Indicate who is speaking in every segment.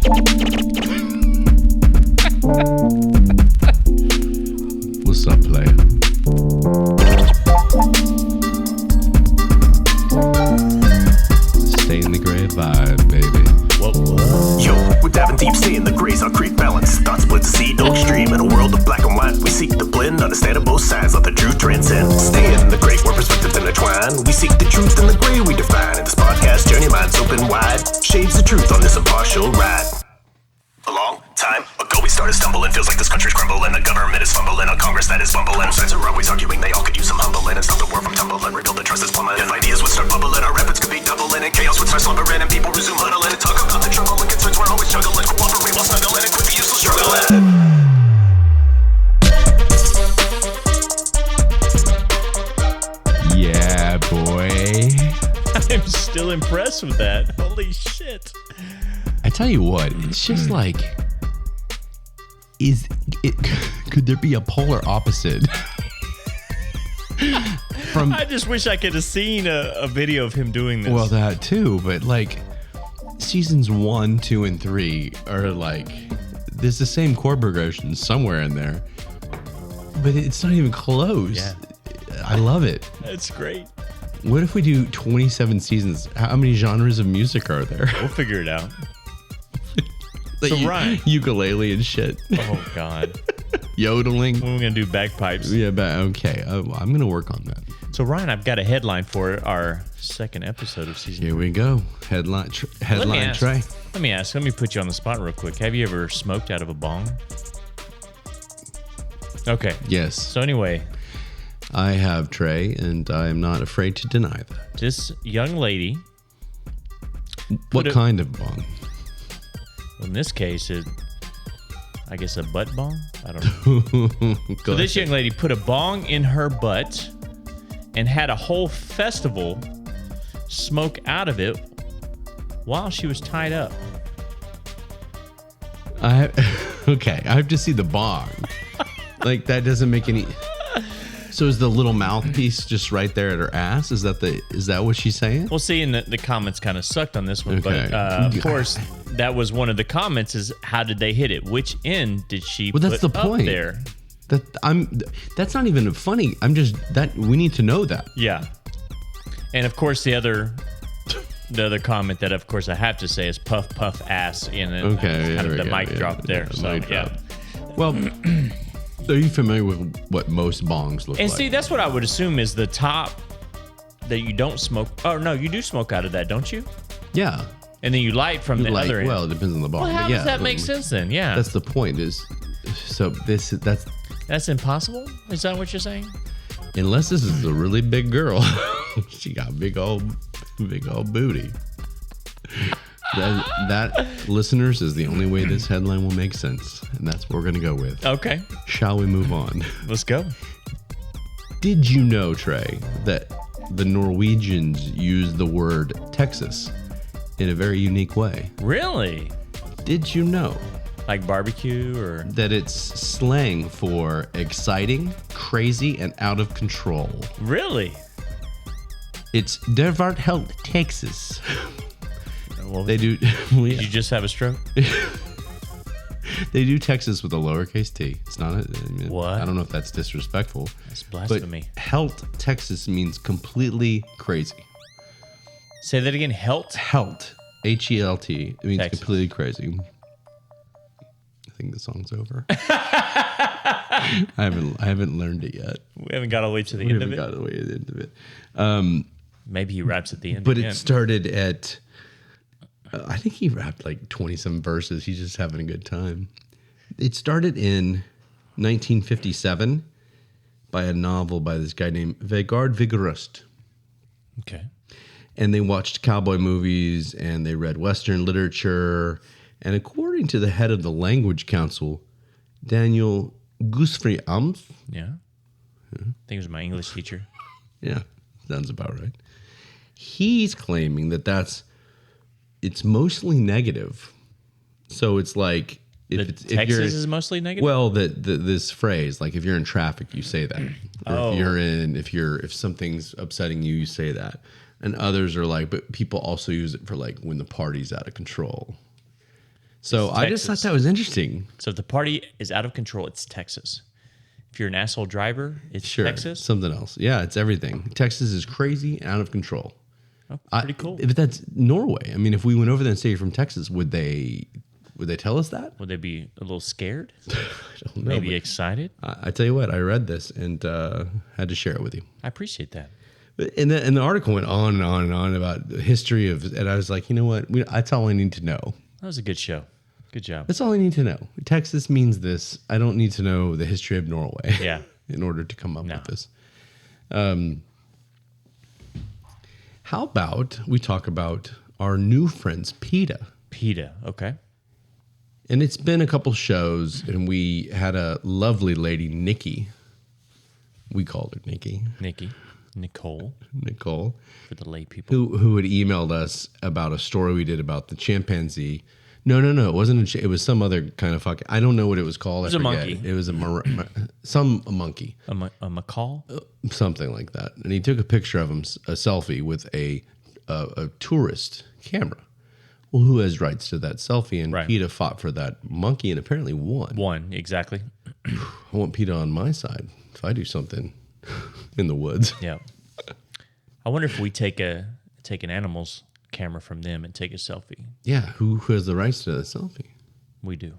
Speaker 1: What's up, player? Stay in the gray vibe, baby.
Speaker 2: What?
Speaker 3: Yo, we're diving deep, staying the grays, our create balance. Thought split the sea, no extreme. In a world of black and white, we seek the blend, understanding both sides, let the truth transcend. Stay in the gray, where perspectives intertwine. We seek the truth in the gray we define. In this podcast journey, minds open wide. Shades the truth on this impartial ride. A long time ago we started stumbling. Feels like this country's crumbling. The government is fumbling. A Congress that is bumbling. Both sides are always arguing. They all could use some humbling. And stop the war from tumbling. Rebuild the trust that's plummeting. If ideas would start bubbling, our efforts could be doubling. And chaos would start slumbering. And people resume huddling. And talk about the trouble and concerns we're always juggling. Cooperate while snuggling. And quit the useless struggling.
Speaker 1: Yeah, boy.
Speaker 2: I'm still impressed with that. Holy shit.
Speaker 1: I tell you what, it's just like, could there be a polar opposite?
Speaker 2: I just wish I could have seen a video of him doing this.
Speaker 1: Well, that too, but like seasons 1, 2, and 3 are like, there's the same chord progression somewhere in there, but it's not even close.
Speaker 2: Yeah.
Speaker 1: I love it.
Speaker 2: That's great.
Speaker 1: What if we do 27 seasons? How many genres of music are there?
Speaker 2: We'll figure it out.
Speaker 1: Like
Speaker 2: So, Ryan.
Speaker 1: ukulele and shit.
Speaker 2: Oh, God.
Speaker 1: Yodeling.
Speaker 2: When are we going to do bagpipes?
Speaker 1: Yeah, but okay. I'm going to work on that.
Speaker 2: So, Ryan, I've got a headline for our second episode of season
Speaker 1: Here we go. Headline Trey.
Speaker 2: Let me ask. Let me put you on the spot real quick. Have you ever smoked out of a bong? Okay.
Speaker 1: Yes.
Speaker 2: So, anyway,
Speaker 1: I have, Trey, and I am not afraid to deny that.
Speaker 2: this young lady,
Speaker 1: What kind of bong?
Speaker 2: in this case, I guess a butt bong? I don't know. So this young lady put a bong in her butt and had a whole festival smoke out of it while she was tied up.
Speaker 1: Okay, I have to see the bong. Like, that doesn't make any... So is the little mouthpiece just right there at her ass? Is that what she's saying?
Speaker 2: Well, see, and the comments kind of sucked on this one,
Speaker 1: Okay.
Speaker 2: but of course, that was one of the comments: is how did they hit it? Which end did she
Speaker 1: Well, that's
Speaker 2: put
Speaker 1: the point.
Speaker 2: up there?
Speaker 1: That's not even funny. We need to know that.
Speaker 2: Yeah, and of course, the other comment that, of course, I have to say is puff puff ass, and then
Speaker 1: Okay,
Speaker 2: kind of the
Speaker 1: yeah,
Speaker 2: mic drop there.
Speaker 1: yeah,
Speaker 2: So
Speaker 1: mic
Speaker 2: yeah.
Speaker 1: drop. Well, are you familiar with what most bongs look
Speaker 2: And
Speaker 1: like?
Speaker 2: see, that's what I would assume is the top that you don't smoke. Oh, no, you do smoke out of that, don't you?
Speaker 1: Yeah.
Speaker 2: And then you light from the other end.
Speaker 1: Well, it depends on the bong.
Speaker 2: Well, how
Speaker 1: but yeah,
Speaker 2: does that make sense then? Yeah.
Speaker 1: That's the point.
Speaker 2: That's impossible? Is that what you're saying?
Speaker 1: Unless this is a really big girl, she got big old booty. That, listeners, is the only way this headline will make sense, and that's what we're gonna go with.
Speaker 2: Okay.
Speaker 1: Shall we move on?
Speaker 2: Let's go.
Speaker 1: Did you know, Trey, that the Norwegians use the word Texas in a very unique way?
Speaker 2: Really?
Speaker 1: Did you know
Speaker 2: Like barbecue or...
Speaker 1: that it's slang for exciting, crazy, and out of control?
Speaker 2: Really?
Speaker 1: It's Der Vart Helt Texas.
Speaker 2: Well,
Speaker 1: They do.
Speaker 2: Did you just have a stroke?
Speaker 1: They do Texas with a lowercase t. It's not.
Speaker 2: What?
Speaker 1: I don't know if that's disrespectful.
Speaker 2: That's blasphemy.
Speaker 1: But Helt Texas means completely crazy.
Speaker 2: Say that again. Helt?
Speaker 1: Helt, Helt. It means
Speaker 2: Texas.
Speaker 1: completely crazy. I think the song's over. I haven't learned it yet.
Speaker 2: We haven't got all the way to the
Speaker 1: We
Speaker 2: end of
Speaker 1: haven't
Speaker 2: it.
Speaker 1: got all the way to the end of it.
Speaker 2: Maybe he raps at the end.
Speaker 1: But
Speaker 2: again.
Speaker 1: it started at. I think he rapped like 20-some verses. He's just having a good time. It started in 1957 by a novel by this guy named Vegard Vigorust.
Speaker 2: Okay.
Speaker 1: And they watched cowboy movies and they read Western literature. And according to the head of the Language Council, Daniel Gusfrey Amf,
Speaker 2: Yeah. I think it was my English teacher.
Speaker 1: yeah, sounds about right. He's claiming that it's mostly negative. So it's like if
Speaker 2: Texas is mostly negative?
Speaker 1: Well, this phrase, like if you're in traffic, you say that. Or if something's upsetting you, you say that. And others are like, but people also use it for like when the party's out of control. So I just thought that was interesting.
Speaker 2: So if the party is out of control, it's Texas. If you're an asshole driver, it's Texas.
Speaker 1: Something else. Yeah, it's everything. Texas is crazy and out of control.
Speaker 2: Oh, pretty cool.
Speaker 1: But that's Norway. I mean, if we went over there and say you're from Texas, would they tell us that?
Speaker 2: Would they be a little scared?
Speaker 1: I don't know.
Speaker 2: Maybe excited?
Speaker 1: I tell you what, I read this and had to share it with you.
Speaker 2: I appreciate that.
Speaker 1: And the article went on and on and on about the history of, and I was like, you know what? That's all I need to know.
Speaker 2: That was a good show. Good job.
Speaker 1: That's all I need to know. Texas means this. I don't need to know the history of Norway.
Speaker 2: Yeah.
Speaker 1: In order to come up with this. How about we talk about our new friends, PETA?
Speaker 2: PETA, okay.
Speaker 1: And it's been a couple shows, and we had a lovely lady, Nikki. We called her Nikki.
Speaker 2: Nicole. For the lay people.
Speaker 1: Who had emailed us about a story we did about the chimpanzee. No. It wasn't. It was some other kind of fucking. I don't know what it was called.
Speaker 2: It was a monkey.
Speaker 1: It was a monkey.
Speaker 2: A macaw?
Speaker 1: Something like that. And he took a picture of him, a selfie with a tourist camera. Well, who has rights to that selfie? And PETA fought for that monkey and apparently won.
Speaker 2: Won, exactly.
Speaker 1: I want PETA on my side if I do something in the woods.
Speaker 2: Yeah. I wonder if we take an animal's camera from them and take a selfie.
Speaker 1: Yeah, who has the rights to the selfie?
Speaker 2: We do.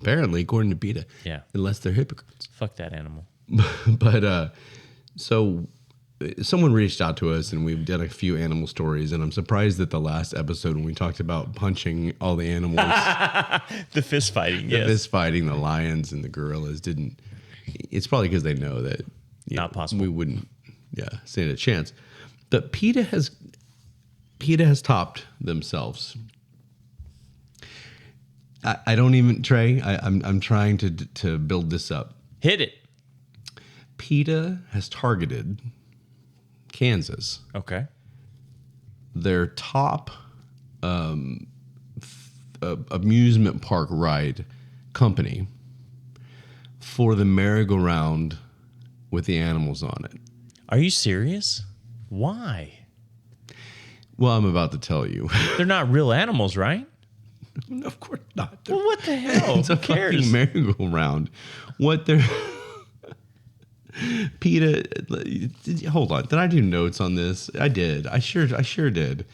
Speaker 1: Apparently, according to PETA.
Speaker 2: Yeah.
Speaker 1: Unless they're hypocrites.
Speaker 2: Fuck that animal.
Speaker 1: But so someone reached out to us and we've done a few animal stories, and I'm surprised that the last episode when we talked about punching all the animals,
Speaker 2: the fist fighting,
Speaker 1: the lions and the gorillas didn't. It's probably because they know that
Speaker 2: not possible.
Speaker 1: We wouldn't, stand a chance. But PETA has topped themselves. I don't even, Trey. I'm trying to build this up.
Speaker 2: Hit it.
Speaker 1: PETA has targeted Kansas.
Speaker 2: Okay.
Speaker 1: Their top amusement park ride company for the merry-go-round with the animals on it.
Speaker 2: Are you serious? Why?
Speaker 1: Well, I'm about to tell you.
Speaker 2: They're not real animals, right?
Speaker 1: No, of course not.
Speaker 2: Well, what the hell?
Speaker 1: It's a fucking merry-go-round. What they're... PETA, hold on. Did I do notes on this? I did. I sure did.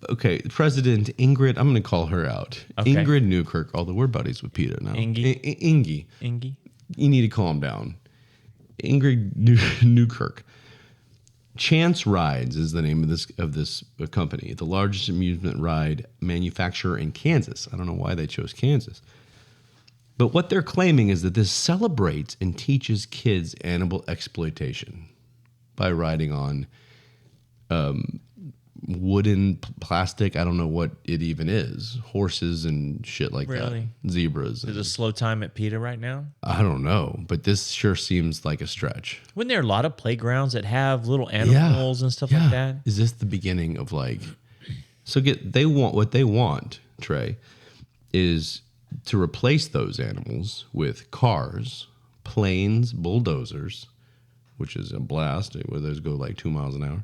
Speaker 1: Okay, President Ingrid, I'm going to call her out. Okay. Ingrid Newkirk, although we're buddies with PETA now. Ingy. You need to calm down. Ingrid Newkirk. Chance Rides is the name of this company, the largest amusement ride manufacturer in Kansas. I don't know why they chose Kansas. But what they're claiming is that this celebrates and teaches kids animal exploitation by riding on wooden, plastic, I don't know what it even is, horses and shit like that. Zebras.
Speaker 2: Is it a slow time at PETA right now?
Speaker 1: I don't know, but this sure seems like a stretch.
Speaker 2: Wasn't there a lot of playgrounds that have little animals and stuff like that?
Speaker 1: Is this the beginning of like... So what they want, Trey, is... to replace those animals with cars, planes, bulldozers, which is a blast, where those go like 2 miles an hour,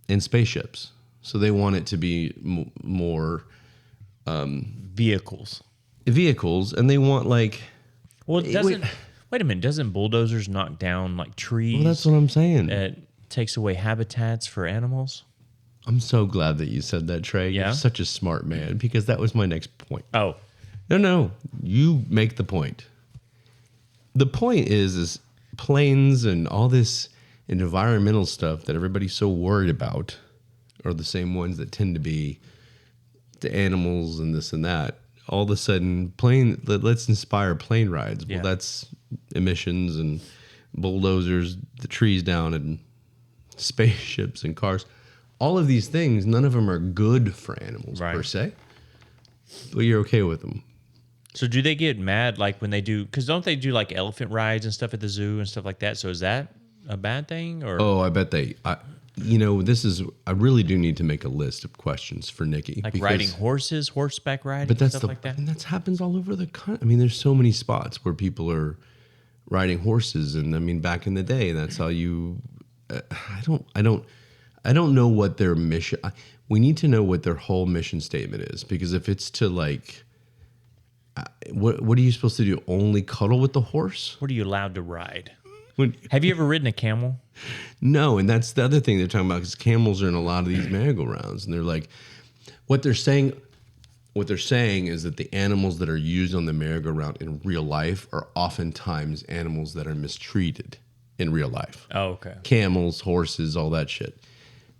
Speaker 1: and spaceships. So they want it to be more...
Speaker 2: vehicles,
Speaker 1: and they want like...
Speaker 2: Well, wait a minute, doesn't bulldozers knock down like trees?
Speaker 1: Well, that's what I'm saying.
Speaker 2: It takes away habitats for animals?
Speaker 1: I'm so glad that you said that, Trey.
Speaker 2: Yeah?
Speaker 1: You're such a smart man, because that was my next point.
Speaker 2: Oh.
Speaker 1: No, you make the point. The point is planes and all this environmental stuff that everybody's so worried about are the same ones that tend to be the animals and this and that. All of a sudden, let's inspire plane rides. Well, that's emissions and bulldozers, the trees down, and spaceships and cars. All of these things, none of them are good for animals per se, but you're okay with them.
Speaker 2: So do they get mad like when they do, because don't they do like elephant rides and stuff at the zoo and stuff like that? So is that a bad thing? Or
Speaker 1: I bet I really do need to make a list of questions for Nikki.
Speaker 2: Like riding horses, horseback riding,
Speaker 1: but that's
Speaker 2: stuff like that?
Speaker 1: And that happens all over the country. I mean, there's so many spots where people are riding horses, and I mean, back in the day, that's how you, I don't know what their mission, we need to know what their whole mission statement is, because if it's to like, what are you supposed to do? Only cuddle with the horse?
Speaker 2: What are you allowed to ride? Have you ever ridden a camel?
Speaker 1: No, and that's the other thing they're talking about, because camels are in a lot of these merry-go-rounds, and they're like, what they're saying is that the animals that are used on the merry-go-round in real life are oftentimes animals that are mistreated in real life.
Speaker 2: Oh, okay.
Speaker 1: Camels, horses, all that shit.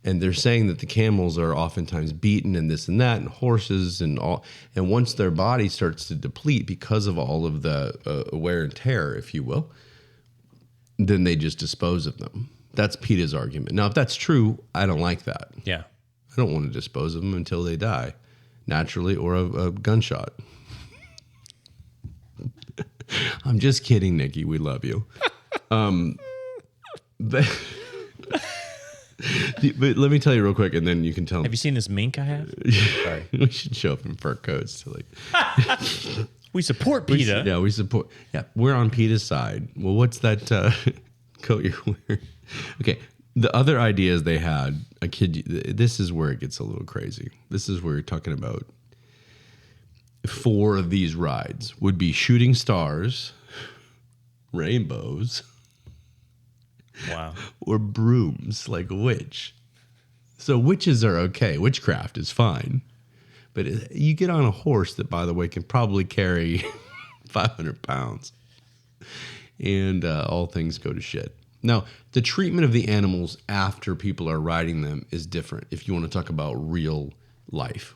Speaker 1: And they're saying that the camels are oftentimes beaten and this and that, and horses and all. And once their body starts to deplete because of all of the wear and tear, if you will, then they just dispose of them. That's PETA's argument. Now, if that's true, I don't like that.
Speaker 2: Yeah.
Speaker 1: I don't want to dispose of them until they die, naturally or a gunshot. I'm just kidding, Nikki. We love you. But let me tell you real quick, and then you can tell.
Speaker 2: Have you seen this mink I have? Sorry.
Speaker 1: We should show up in fur coats to like.
Speaker 2: We support PETA.
Speaker 1: We support. Yeah, we're on PETA's side. Well, what's that coat you're wearing? Okay, the other ideas they had, a kid. This is where it gets a little crazy. This is where you're talking about 4 of these rides would be shooting stars, rainbows,
Speaker 2: Wow,
Speaker 1: or brooms, like a witch. So witches are okay. Witchcraft is fine. But you get on a horse that, by the way, can probably carry 500 pounds. And all things go to shit. Now, the treatment of the animals after people are riding them is different if you want to talk about real life.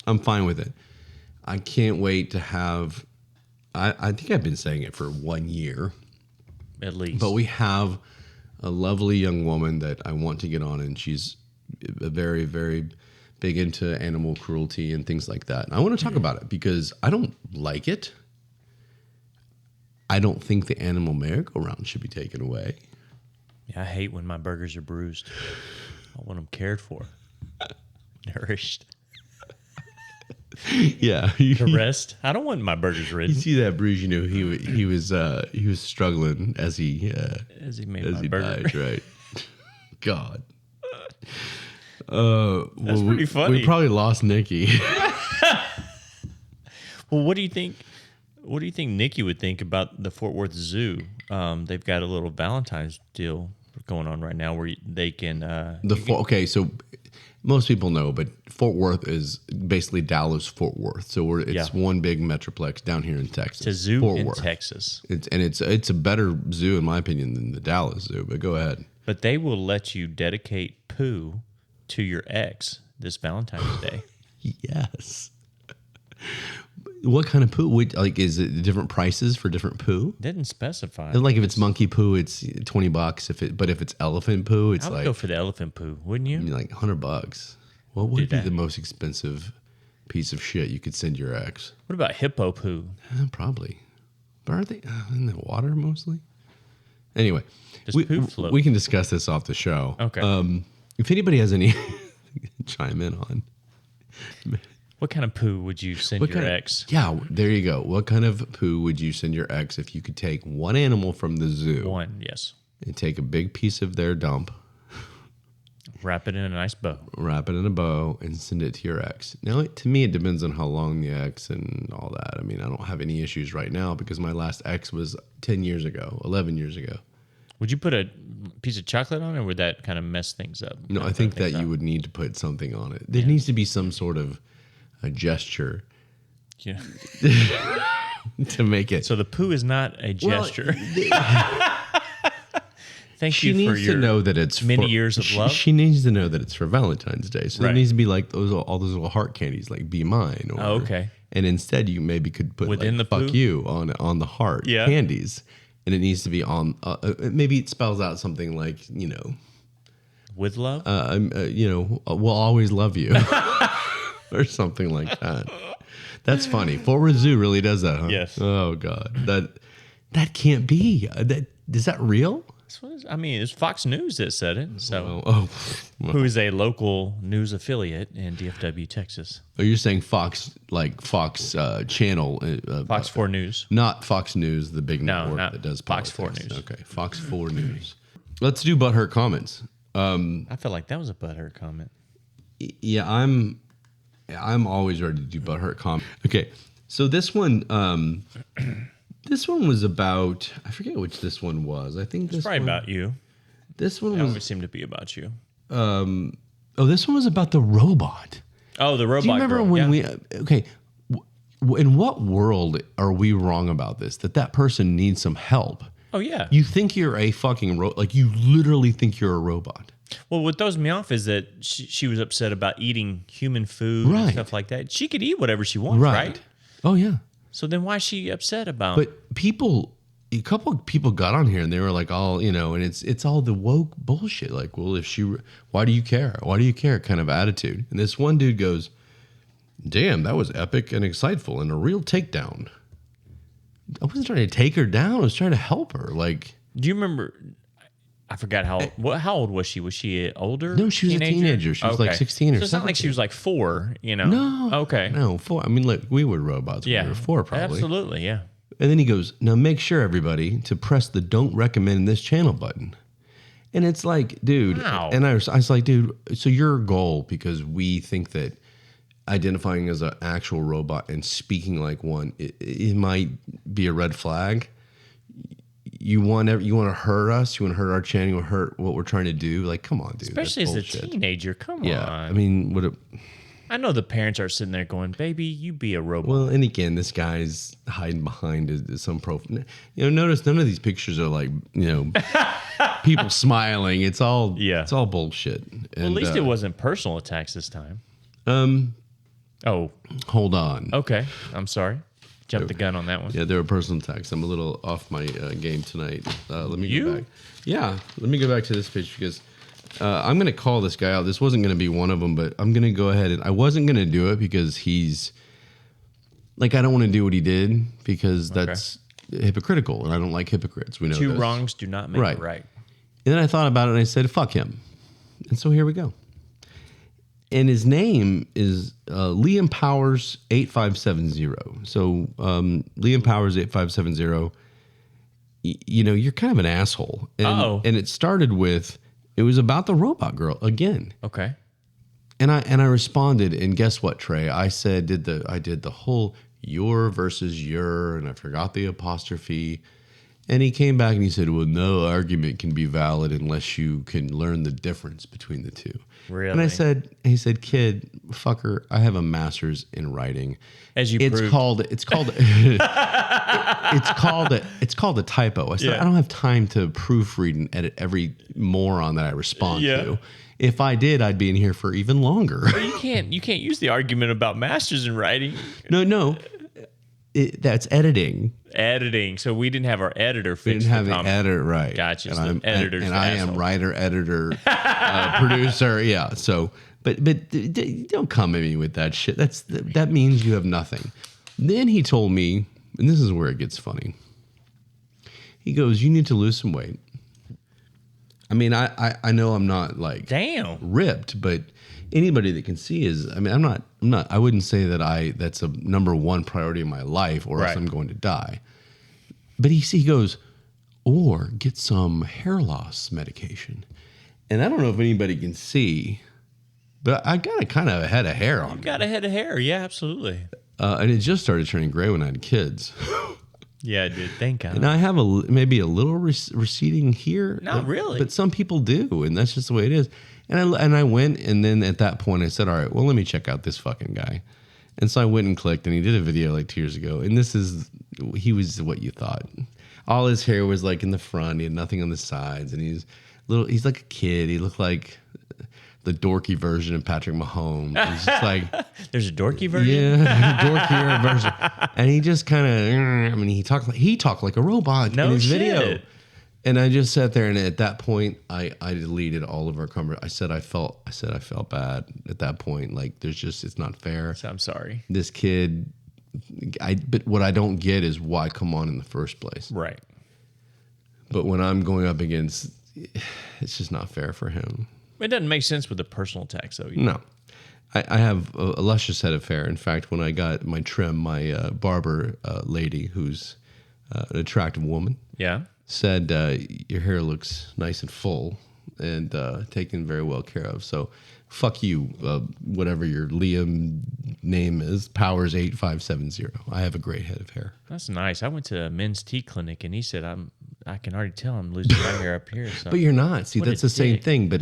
Speaker 1: I'm fine with it. I can't wait to have... I think I've been saying it for 1 year.
Speaker 2: at least.
Speaker 1: But we have a lovely young woman that I want to get on, and she's a very, very big into animal cruelty and things like that. And I want to talk about it because I don't like it. I don't think the animal merry-go-round should be taken away.
Speaker 2: Yeah, I hate when my burgers are bruised. I want them cared for, nourished.
Speaker 1: Yeah,
Speaker 2: Caressed. I don't want my burgers
Speaker 1: you
Speaker 2: ridden.
Speaker 1: see that bruise? You know, he was struggling as he
Speaker 2: burger.
Speaker 1: died. Right? God.
Speaker 2: That's pretty funny.
Speaker 1: We probably lost Nikki.
Speaker 2: Well, what do you think? What do you think Nikki would think about the Fort Worth Zoo? They've got a little Valentine's deal going on right now where they can.
Speaker 1: Okay, so most people know, but Fort Worth is basically Dallas Fort Worth. So it's one big metroplex down here in Texas.
Speaker 2: It's a zoo
Speaker 1: Fort
Speaker 2: in
Speaker 1: Worth.
Speaker 2: Texas.
Speaker 1: It's a better zoo in my opinion than the Dallas Zoo. But go ahead.
Speaker 2: But they will let you dedicate poo to your ex this Valentine's Day.
Speaker 1: Yes. What kind of poo? Is it different prices for different poo?
Speaker 2: Didn't specify.
Speaker 1: Like if it's monkey poo, it's $20. But if it's elephant poo, it's
Speaker 2: I would
Speaker 1: like
Speaker 2: go for the elephant poo, wouldn't you?
Speaker 1: like $100. What would be the most expensive piece of shit you could send your ex?
Speaker 2: What about hippo poo?
Speaker 1: Probably. But aren't they in the water mostly? Anyway,
Speaker 2: Poo float?
Speaker 1: we can discuss this off the show.
Speaker 2: Okay.
Speaker 1: If anybody has any, chime in on.
Speaker 2: What kind of poo would you send your ex?
Speaker 1: Yeah, there you go. What kind of poo would you send your ex if you could take one animal from the zoo?
Speaker 2: One, yes.
Speaker 1: And take a big piece of their dump,
Speaker 2: Wrap it in a nice bow.
Speaker 1: wrap it in a bow, and send it to your ex. Now, to me, it depends on how long the ex and all that. I mean, I don't have any issues right now because my last ex was 10 years ago, 11 years ago.
Speaker 2: Would you put a piece of chocolate on it, or would that kind of mess things up?
Speaker 1: No, I think that you would need to put something on it. There needs to be some sort of a gesture
Speaker 2: Yeah.
Speaker 1: to make it.
Speaker 2: So the poo is not a gesture. Thank
Speaker 1: She
Speaker 2: you for
Speaker 1: needs
Speaker 2: your
Speaker 1: to know that it's
Speaker 2: many
Speaker 1: for,
Speaker 2: years of love.
Speaker 1: She needs to know that it's for Valentine's Day. So there
Speaker 2: Right.
Speaker 1: needs to be like all those little heart candies, like "Be Mine." Or,
Speaker 2: Oh, okay.
Speaker 1: And instead, you maybe could put
Speaker 2: Within
Speaker 1: like,
Speaker 2: the
Speaker 1: "Fuck
Speaker 2: poo?
Speaker 1: you" on the heart candies, and it needs to be on. Maybe it spells out something like
Speaker 2: With love?
Speaker 1: we'll always love you, or something like that. That's funny. Fort Worth Zoo really does that, huh?
Speaker 2: Yes.
Speaker 1: Oh God, that can't be. Is that real?
Speaker 2: It's Fox News that said it. So,
Speaker 1: Well,
Speaker 2: who is a local news affiliate in DFW, Texas?
Speaker 1: Oh, you're saying Fox, like Fox Channel,
Speaker 2: Fox 4 News.
Speaker 1: not Fox News, the big network
Speaker 2: not
Speaker 1: that does
Speaker 2: Fox
Speaker 1: politics.
Speaker 2: 4 News.
Speaker 1: Okay, Fox 4 News. Let's do Butthurt Comments.
Speaker 2: I felt like that was a butthurt comment.
Speaker 1: Yeah, I'm always ready to do butthurt comments. Okay, so this one was about, I forget which this one was. I think this
Speaker 2: probably
Speaker 1: one,
Speaker 2: about you.
Speaker 1: This one
Speaker 2: It
Speaker 1: was.
Speaker 2: always seemed to be about you.
Speaker 1: This one was about the robot.
Speaker 2: Oh, the robot.
Speaker 1: Do you remember
Speaker 2: girl.
Speaker 1: when
Speaker 2: Yeah.
Speaker 1: in what world are we wrong about this? That person needs some help.
Speaker 2: Oh yeah.
Speaker 1: You think you're a fucking like you literally think you're a robot.
Speaker 2: Well, what throws me off is that she was upset about eating human food and stuff like that. She could eat whatever she wants, right?
Speaker 1: Oh yeah.
Speaker 2: So then why is she upset about?
Speaker 1: But a couple of people got on here and they were like, all, and it's all the woke bullshit. Like, well, why do you care? Why do you care? Kind of attitude. And this one dude goes, damn, that was epic and exciteful and a real takedown. I wasn't trying to take her down. I was trying to help her. Like,
Speaker 2: do you remember? I forgot how old was she? Was she older?
Speaker 1: No, she was a teenager. She was like 16 or something.
Speaker 2: So it's not like she was like 4,
Speaker 1: No.
Speaker 2: Okay.
Speaker 1: No, 4. I mean, look, we were robots when we were 4 probably.
Speaker 2: Absolutely, yeah.
Speaker 1: And then he goes, now make sure, everybody, to press the don't recommend this channel button. And it's like, dude.
Speaker 2: Wow.
Speaker 1: And I was like, dude, so your goal, because we think that identifying as an actual robot and speaking like one, it might be a red flag. You want to hurt us? You want to hurt our channel? You want to hurt what we're trying to do? Like, come on, dude.
Speaker 2: Especially as a teenager. Come on.
Speaker 1: I mean,
Speaker 2: I know the parents are sitting there going, baby, you be a robot.
Speaker 1: Well, and again, this guy's hiding behind some profile. Notice none of these pictures are like, people smiling. It's all bullshit. And,
Speaker 2: well, at least it wasn't personal attacks this time. Oh.
Speaker 1: Hold on.
Speaker 2: Okay. I'm sorry. Jumped the gun on that one.
Speaker 1: Yeah, there were personal attacks. I'm a little off my game tonight. Let me go back. Yeah, let me go back to this page because I'm going to call this guy out. This wasn't going to be one of them, but I'm going to go ahead and I wasn't going to do it because he's like, I don't want to do what he did because that's hypocritical and I don't like hypocrites. We know
Speaker 2: Two
Speaker 1: this.
Speaker 2: wrongs do not make it right.
Speaker 1: And then I thought about it and I said, fuck him. And so here we go. And his name is Liam Powers 8570. So Liam Powers 8570. You're kind of an asshole. And it started with it was about the robot girl again.
Speaker 2: Okay.
Speaker 1: And I responded, and guess what, Trey? I said I did the whole your versus your, and I forgot the apostrophe. And he came back and he said, well, no argument can be valid unless you can learn the difference between the two.
Speaker 2: Really?
Speaker 1: And he said, kid, fucker, I have a master's in writing.
Speaker 2: As you proved.
Speaker 1: It's called a typo. I said, I don't have time to proofread and edit every moron that I respond to. If I did, I'd be in here for even longer.
Speaker 2: But you can't use the argument about masters in writing.
Speaker 1: No. That's editing.
Speaker 2: Editing. So we didn't have our editor fix.
Speaker 1: We didn't have the editor, right.
Speaker 2: Gotcha.
Speaker 1: And
Speaker 2: So
Speaker 1: I'm,
Speaker 2: editor's
Speaker 1: and
Speaker 2: the
Speaker 1: I
Speaker 2: asshole.
Speaker 1: am writer, editor, producer. Yeah. So, but don't come at me with that shit. That means you have nothing. Then he told me, and this is where it gets funny. He goes, you need to lose some weight. I mean, I know I'm not like ripped, but anybody that can see I'm not, I wouldn't say that's a number one priority in my life or else I'm going to die. But he goes, or get some hair loss medication. And I don't know if anybody can see, but I got a kind of a head of hair on me.
Speaker 2: You got a head of hair. Yeah, absolutely.
Speaker 1: And it just started turning gray when I had kids.
Speaker 2: Yeah, it did. Thank God.
Speaker 1: And I have maybe a little receding here.
Speaker 2: Not really.
Speaker 1: But some people do, and that's just the way it is. And I went, and then at that point I said, all right, well, let me check out this fucking guy. And so I went and clicked, and he did a video like 2 years ago. And he was what you thought. All his hair was like in the front. He had nothing on the sides. And he's like a kid. He looked like the dorky version of Patrick Mahomes. He's just like...
Speaker 2: There's a dorky version?
Speaker 1: Yeah, dorkier version. And he just kind of... he talked like a robot in his video. And I just sat there, and at that point, I deleted all of our conversation. I said I felt bad at that point. Like, it's not fair.
Speaker 2: So I'm sorry.
Speaker 1: This kid, but what I don't get is why come on in the first place.
Speaker 2: Right.
Speaker 1: But when I'm going up against, it's just not fair for him.
Speaker 2: It doesn't make sense with the personal attacks, though.
Speaker 1: No. I have a luscious head of hair. In fact, when I got my trim, my barber lady, who's an attractive woman, said your hair looks nice and full and taken very well care of. So fuck you, whatever your Liam name is, Powers 8570. I have a great head of hair.
Speaker 2: That's nice. I went to a men's tea clinic, and he said I can already tell I'm losing my hair up here. So.
Speaker 1: But you're not. See,
Speaker 2: What
Speaker 1: that's
Speaker 2: a
Speaker 1: the same
Speaker 2: dick.
Speaker 1: thing. But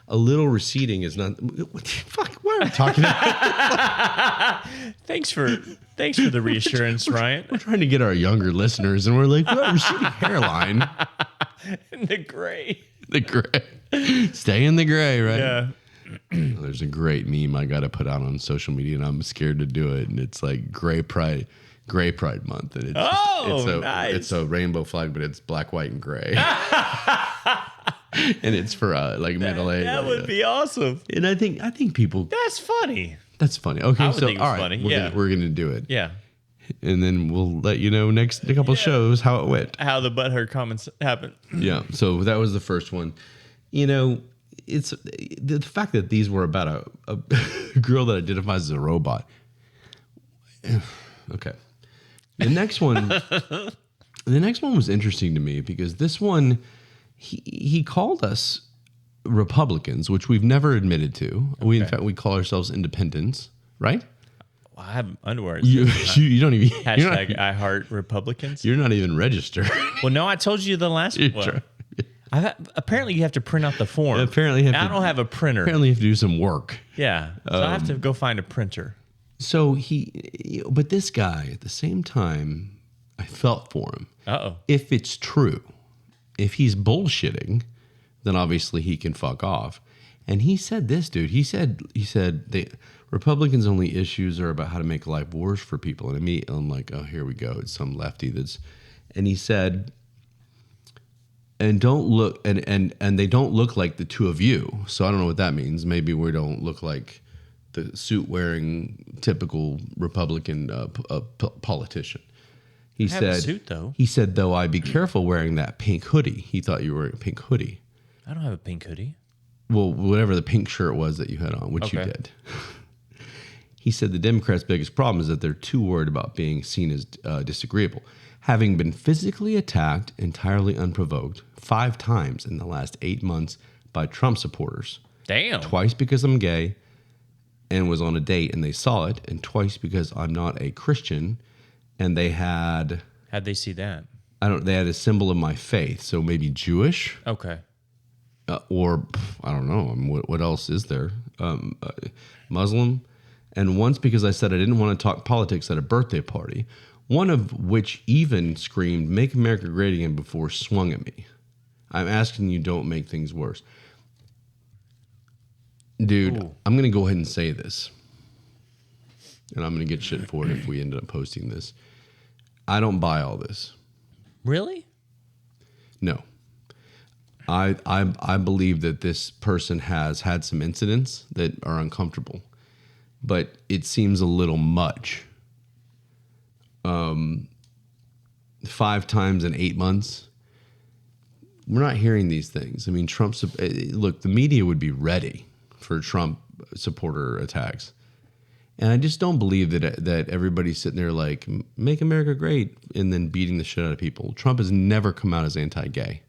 Speaker 1: a little receding is not. Fuck. What are we talking about?
Speaker 2: Thanks for the reassurance, Ryan.
Speaker 1: We're trying to get our younger listeners, and we're like, what, receding hairline?
Speaker 2: The gray.
Speaker 1: The gray. Stay in the gray, right?
Speaker 2: Yeah.
Speaker 1: There's a great meme I got to put out on social media, and I'm scared to do it. And it's like Gray Pride Month, and
Speaker 2: nice.
Speaker 1: It's a rainbow flag, but it's black, white, and gray, and it's for like middle age.
Speaker 2: That would be awesome.
Speaker 1: And I think people.
Speaker 2: That's funny.
Speaker 1: That's funny. Okay,
Speaker 2: I would
Speaker 1: so
Speaker 2: think it was
Speaker 1: all right,
Speaker 2: funny.
Speaker 1: we're gonna do it.
Speaker 2: Yeah.
Speaker 1: And then we'll let you know next a couple shows how it went.
Speaker 2: How the Butthurt Comments happened.
Speaker 1: Yeah. So that was the first one. You know, it's the fact that these were about a girl that identifies as a robot. Okay. The next one was interesting to me because this one, he called us Republicans, which we've never admitted to. Okay. In fact, we call ourselves independents, right?
Speaker 2: Well, I have underwear.
Speaker 1: You don't even
Speaker 2: Hashtag I heart Republicans.
Speaker 1: You're not even registered.
Speaker 2: Well, no, I told you the last one. Apparently, you have to print out the form.
Speaker 1: Apparently,
Speaker 2: I don't have a printer.
Speaker 1: Apparently, you have to do some work.
Speaker 2: Yeah, so I have to go find a printer.
Speaker 1: So but this guy, at the same time, I felt for him.
Speaker 2: Uh-oh.
Speaker 1: If it's true, if he's bullshitting, then obviously he can fuck off. And he said this, dude. He said the Republicans' only issues are about how to make life worse for people. And I'm like, oh, here we go. It's some lefty and he said, and don't look, and they don't look like the two of you. So I don't know what that means. Maybe we don't look like the suit-wearing typical Republican politician. He said,
Speaker 2: a suit, though.
Speaker 1: He said, though, I'd be careful wearing that pink hoodie. He thought you were wearing a pink hoodie.
Speaker 2: I don't have a pink hoodie.
Speaker 1: Well, whatever the pink shirt was that you had on, which you did. He said the Democrats' biggest problem is that they're too worried about being seen as disagreeable. Having been physically attacked entirely unprovoked 5 times in the last 8 months by Trump supporters.
Speaker 2: Damn.
Speaker 1: Twice because I'm gay and was on a date and they saw it, and twice because I'm not a Christian and they had...
Speaker 2: How'd they see that?
Speaker 1: They had a symbol of my faith, so maybe Jewish.
Speaker 2: Okay.
Speaker 1: Or, I don't know, what else is there? Muslim. And once because I said I didn't want to talk politics at a birthday party, one of which even screamed, "Make America Great Again," before swung at me. I'm asking you, don't make things worse. Dude, ooh. I'm going to go ahead and say this. And I'm going to get shit for it if we end up posting this. I don't buy all this.
Speaker 2: Really?
Speaker 1: No. I believe that this person has had some incidents that are uncomfortable, but it seems a little much. 5 times in 8 months. We're not hearing these things. I mean, look, the media would be ready for Trump supporter attacks. And I just don't believe that everybody's sitting there like, "Make America great," and then beating the shit out of people. Trump has never come out as anti-gay.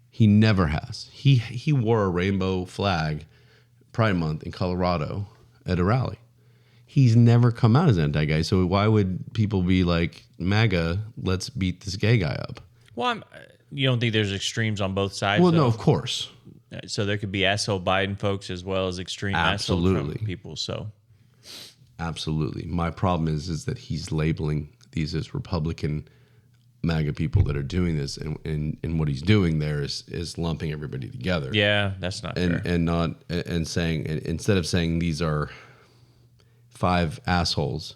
Speaker 1: He never has. He wore a rainbow flag Pride Month in Colorado at a rally. He's never come out as anti-gay. So why would people be like, MAGA, let's beat this gay guy up?
Speaker 2: Well, you don't think there's extremes on both sides?
Speaker 1: Well, no, of course.
Speaker 2: So there could be asshole Biden folks as well as extreme asshole Trump people. So
Speaker 1: absolutely. My problem is that he's labeling these as Republican MAGA people that are doing this, and what he's doing there is lumping everybody together.
Speaker 2: Yeah, that's not fair.
Speaker 1: And saying, instead of saying these are 5 assholes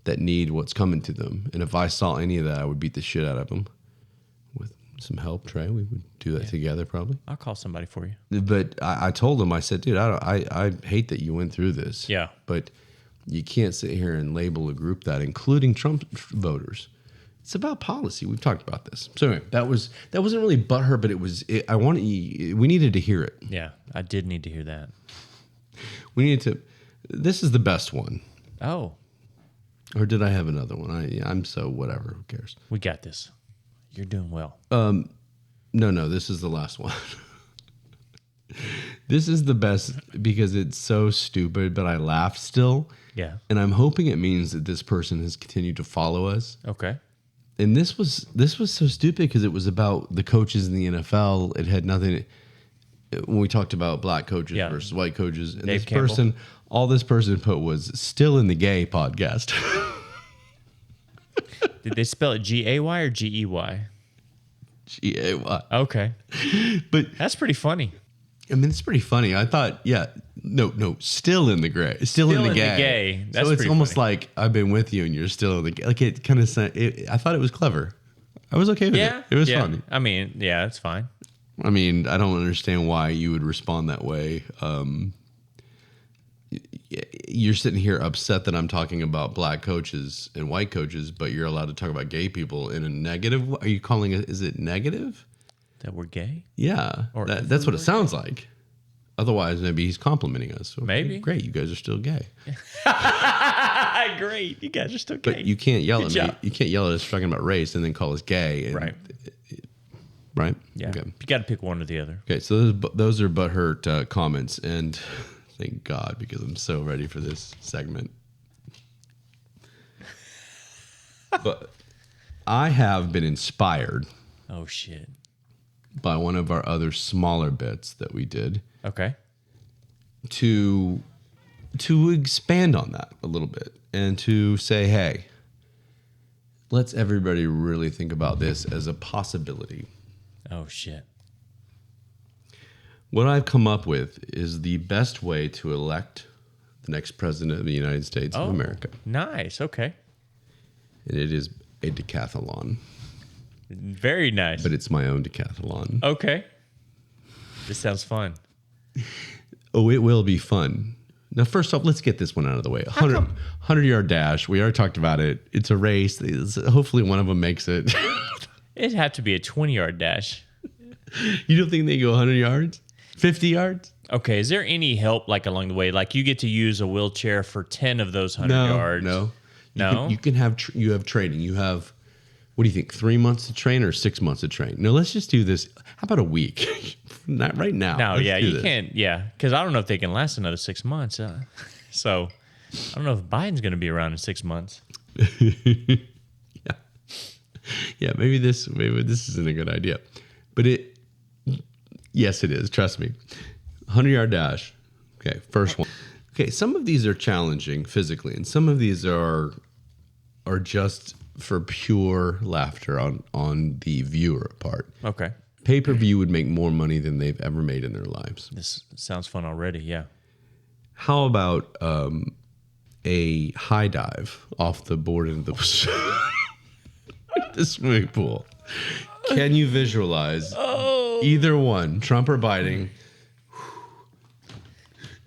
Speaker 1: that need what's coming to them, and if I saw any of that, I would beat the shit out of them. With some help, Trey, we would do that together probably.
Speaker 2: I'll call somebody for you.
Speaker 1: But I told him, I said, dude, I hate that you went through this.
Speaker 2: Yeah.
Speaker 1: But you can't sit here and label a group that, including Trump voters. It's about policy. We've talked about this. So anyway, that wasn't really butthurt, but we needed to hear it.
Speaker 2: Yeah, I did need to hear that.
Speaker 1: This is the best one.
Speaker 2: Oh.
Speaker 1: Or did I have another one? I'm so whatever. Who cares?
Speaker 2: We got this. You're doing well.
Speaker 1: No, this is the last one. This is the best because it's so stupid, but I laughed still.
Speaker 2: Yeah.
Speaker 1: And I'm hoping it means that this person has continued to follow us.
Speaker 2: Okay.
Speaker 1: And this was so stupid because it was about the coaches in the NFL. It had nothing. When we talked about black coaches versus white coaches, and
Speaker 2: Dave
Speaker 1: this
Speaker 2: Campbell.
Speaker 1: person, all this person put was still in the gay podcast.
Speaker 2: Did they spell it Gay or Gey?
Speaker 1: Gay.
Speaker 2: Okay.
Speaker 1: But
Speaker 2: That's pretty funny.
Speaker 1: I mean, it's pretty funny. I thought, no, still in the gray, still in the gay.
Speaker 2: That's
Speaker 1: so it's
Speaker 2: pretty
Speaker 1: almost
Speaker 2: funny.
Speaker 1: like I've been with you and you're still in the gay. Like it kind of, I thought it was clever. I was okay with it. It was fun.
Speaker 2: I mean, yeah, it's fine.
Speaker 1: I mean, I don't understand why you would respond that way. You're sitting here upset that I'm talking about black coaches and white coaches, but you're allowed to talk about gay people in a negative. Are you calling it? Is it negative?
Speaker 2: That we're gay?
Speaker 1: Yeah,
Speaker 2: Or
Speaker 1: that's what it sounds like. Otherwise, maybe he's complimenting us. Okay,
Speaker 2: Maybe.
Speaker 1: Great, you guys are still gay.
Speaker 2: Great. You guys are still gay.
Speaker 1: But you can't yell
Speaker 2: Good
Speaker 1: at
Speaker 2: job.
Speaker 1: me. You can't yell at us talking about race and then call us gay. And,
Speaker 2: Right.
Speaker 1: Right?
Speaker 2: Yeah.
Speaker 1: Okay.
Speaker 2: You got to pick one or the other.
Speaker 1: Okay, so those are butthurt comments. And thank God, because I'm so ready for this segment. But I have been inspired
Speaker 2: Oh, shit.
Speaker 1: by one of our other smaller bits that we did
Speaker 2: Okay.
Speaker 1: to expand on that a little bit and to say, hey, let's everybody really think about this as a possibility.
Speaker 2: Oh, shit.
Speaker 1: What I've come up with is the best way to elect the next president of the United States of America.
Speaker 2: Nice. Okay.
Speaker 1: And it is a decathlon,
Speaker 2: Very nice.
Speaker 1: but it's my own decathlon.
Speaker 2: Okay. This sounds fun.
Speaker 1: Oh, it will be fun. Now, first off, let's get this one out of the way. 100-yard dash. We already talked about it. It's a race. Hopefully one of them makes it.
Speaker 2: It'd have to be a 20-yard dash.
Speaker 1: You don't think they go 100 yards? 50 yards?
Speaker 2: Okay. Is there any help like along the way? Like you get to use a wheelchair for 10 of those 100 yards?
Speaker 1: No.
Speaker 2: No?
Speaker 1: You can have you have training. You have, what do you think, 3 months to train or 6 months to train? No, let's just do this. How about a week? Not right now.
Speaker 2: No,
Speaker 1: Let's
Speaker 2: yeah,
Speaker 1: do
Speaker 2: you
Speaker 1: this.
Speaker 2: can't. Yeah, because I don't know if they can last another 6 months. So I don't know if Biden's going to be around in 6 months.
Speaker 1: Yeah, maybe this isn't a good idea. But yes, it is. Trust me. 100-yard dash. Okay, first one. Okay, some of these are challenging physically, and some of these are just for pure laughter on the viewer part.
Speaker 2: Okay.
Speaker 1: Pay-per-view would make more money than they've ever made in their lives.
Speaker 2: This sounds fun already. Yeah.
Speaker 1: How about a high dive off the board into the swimming pool? Can you visualize either one, Trump or Biden,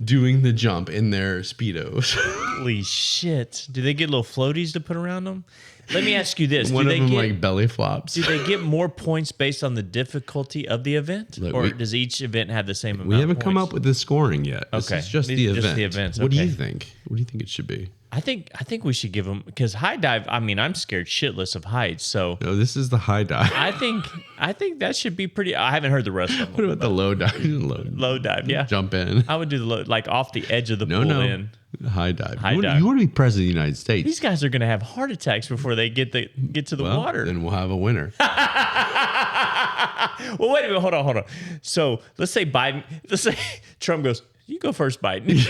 Speaker 1: doing the jump in their Speedos?
Speaker 2: Holy shit. Do they get little floaties to put around them? Let me ask you this.
Speaker 1: One
Speaker 2: do
Speaker 1: of
Speaker 2: they
Speaker 1: them
Speaker 2: get,
Speaker 1: like belly flops.
Speaker 2: do they get more points based on the difficulty of the event?
Speaker 1: Look,
Speaker 2: or does each event have the same amount
Speaker 1: We haven't
Speaker 2: of
Speaker 1: come
Speaker 2: points?
Speaker 1: up with the scoring yet. This
Speaker 2: Okay.
Speaker 1: is just
Speaker 2: These
Speaker 1: the
Speaker 2: are just
Speaker 1: event.
Speaker 2: the events,
Speaker 1: What do you
Speaker 2: okay.
Speaker 1: think? What do you think it should be?
Speaker 2: I think we should give them, because high dive, I mean, I'm scared shitless of heights. So
Speaker 1: No, this is the high dive.
Speaker 2: I think that should be pretty. I haven't heard the rest of them.
Speaker 1: What about the low dive?
Speaker 2: Low dive? Yeah.
Speaker 1: Jump in.
Speaker 2: I would do the low, like off the edge of the pool in.
Speaker 1: High dive.
Speaker 2: High
Speaker 1: you, want,
Speaker 2: dive.
Speaker 1: you want to be president of the United States.
Speaker 2: These guys are going to have heart attacks before they get to the
Speaker 1: Well,
Speaker 2: water.
Speaker 1: then we'll have a winner.
Speaker 2: Well, wait a minute. Hold on. So let's say Trump goes, you go first, Biden.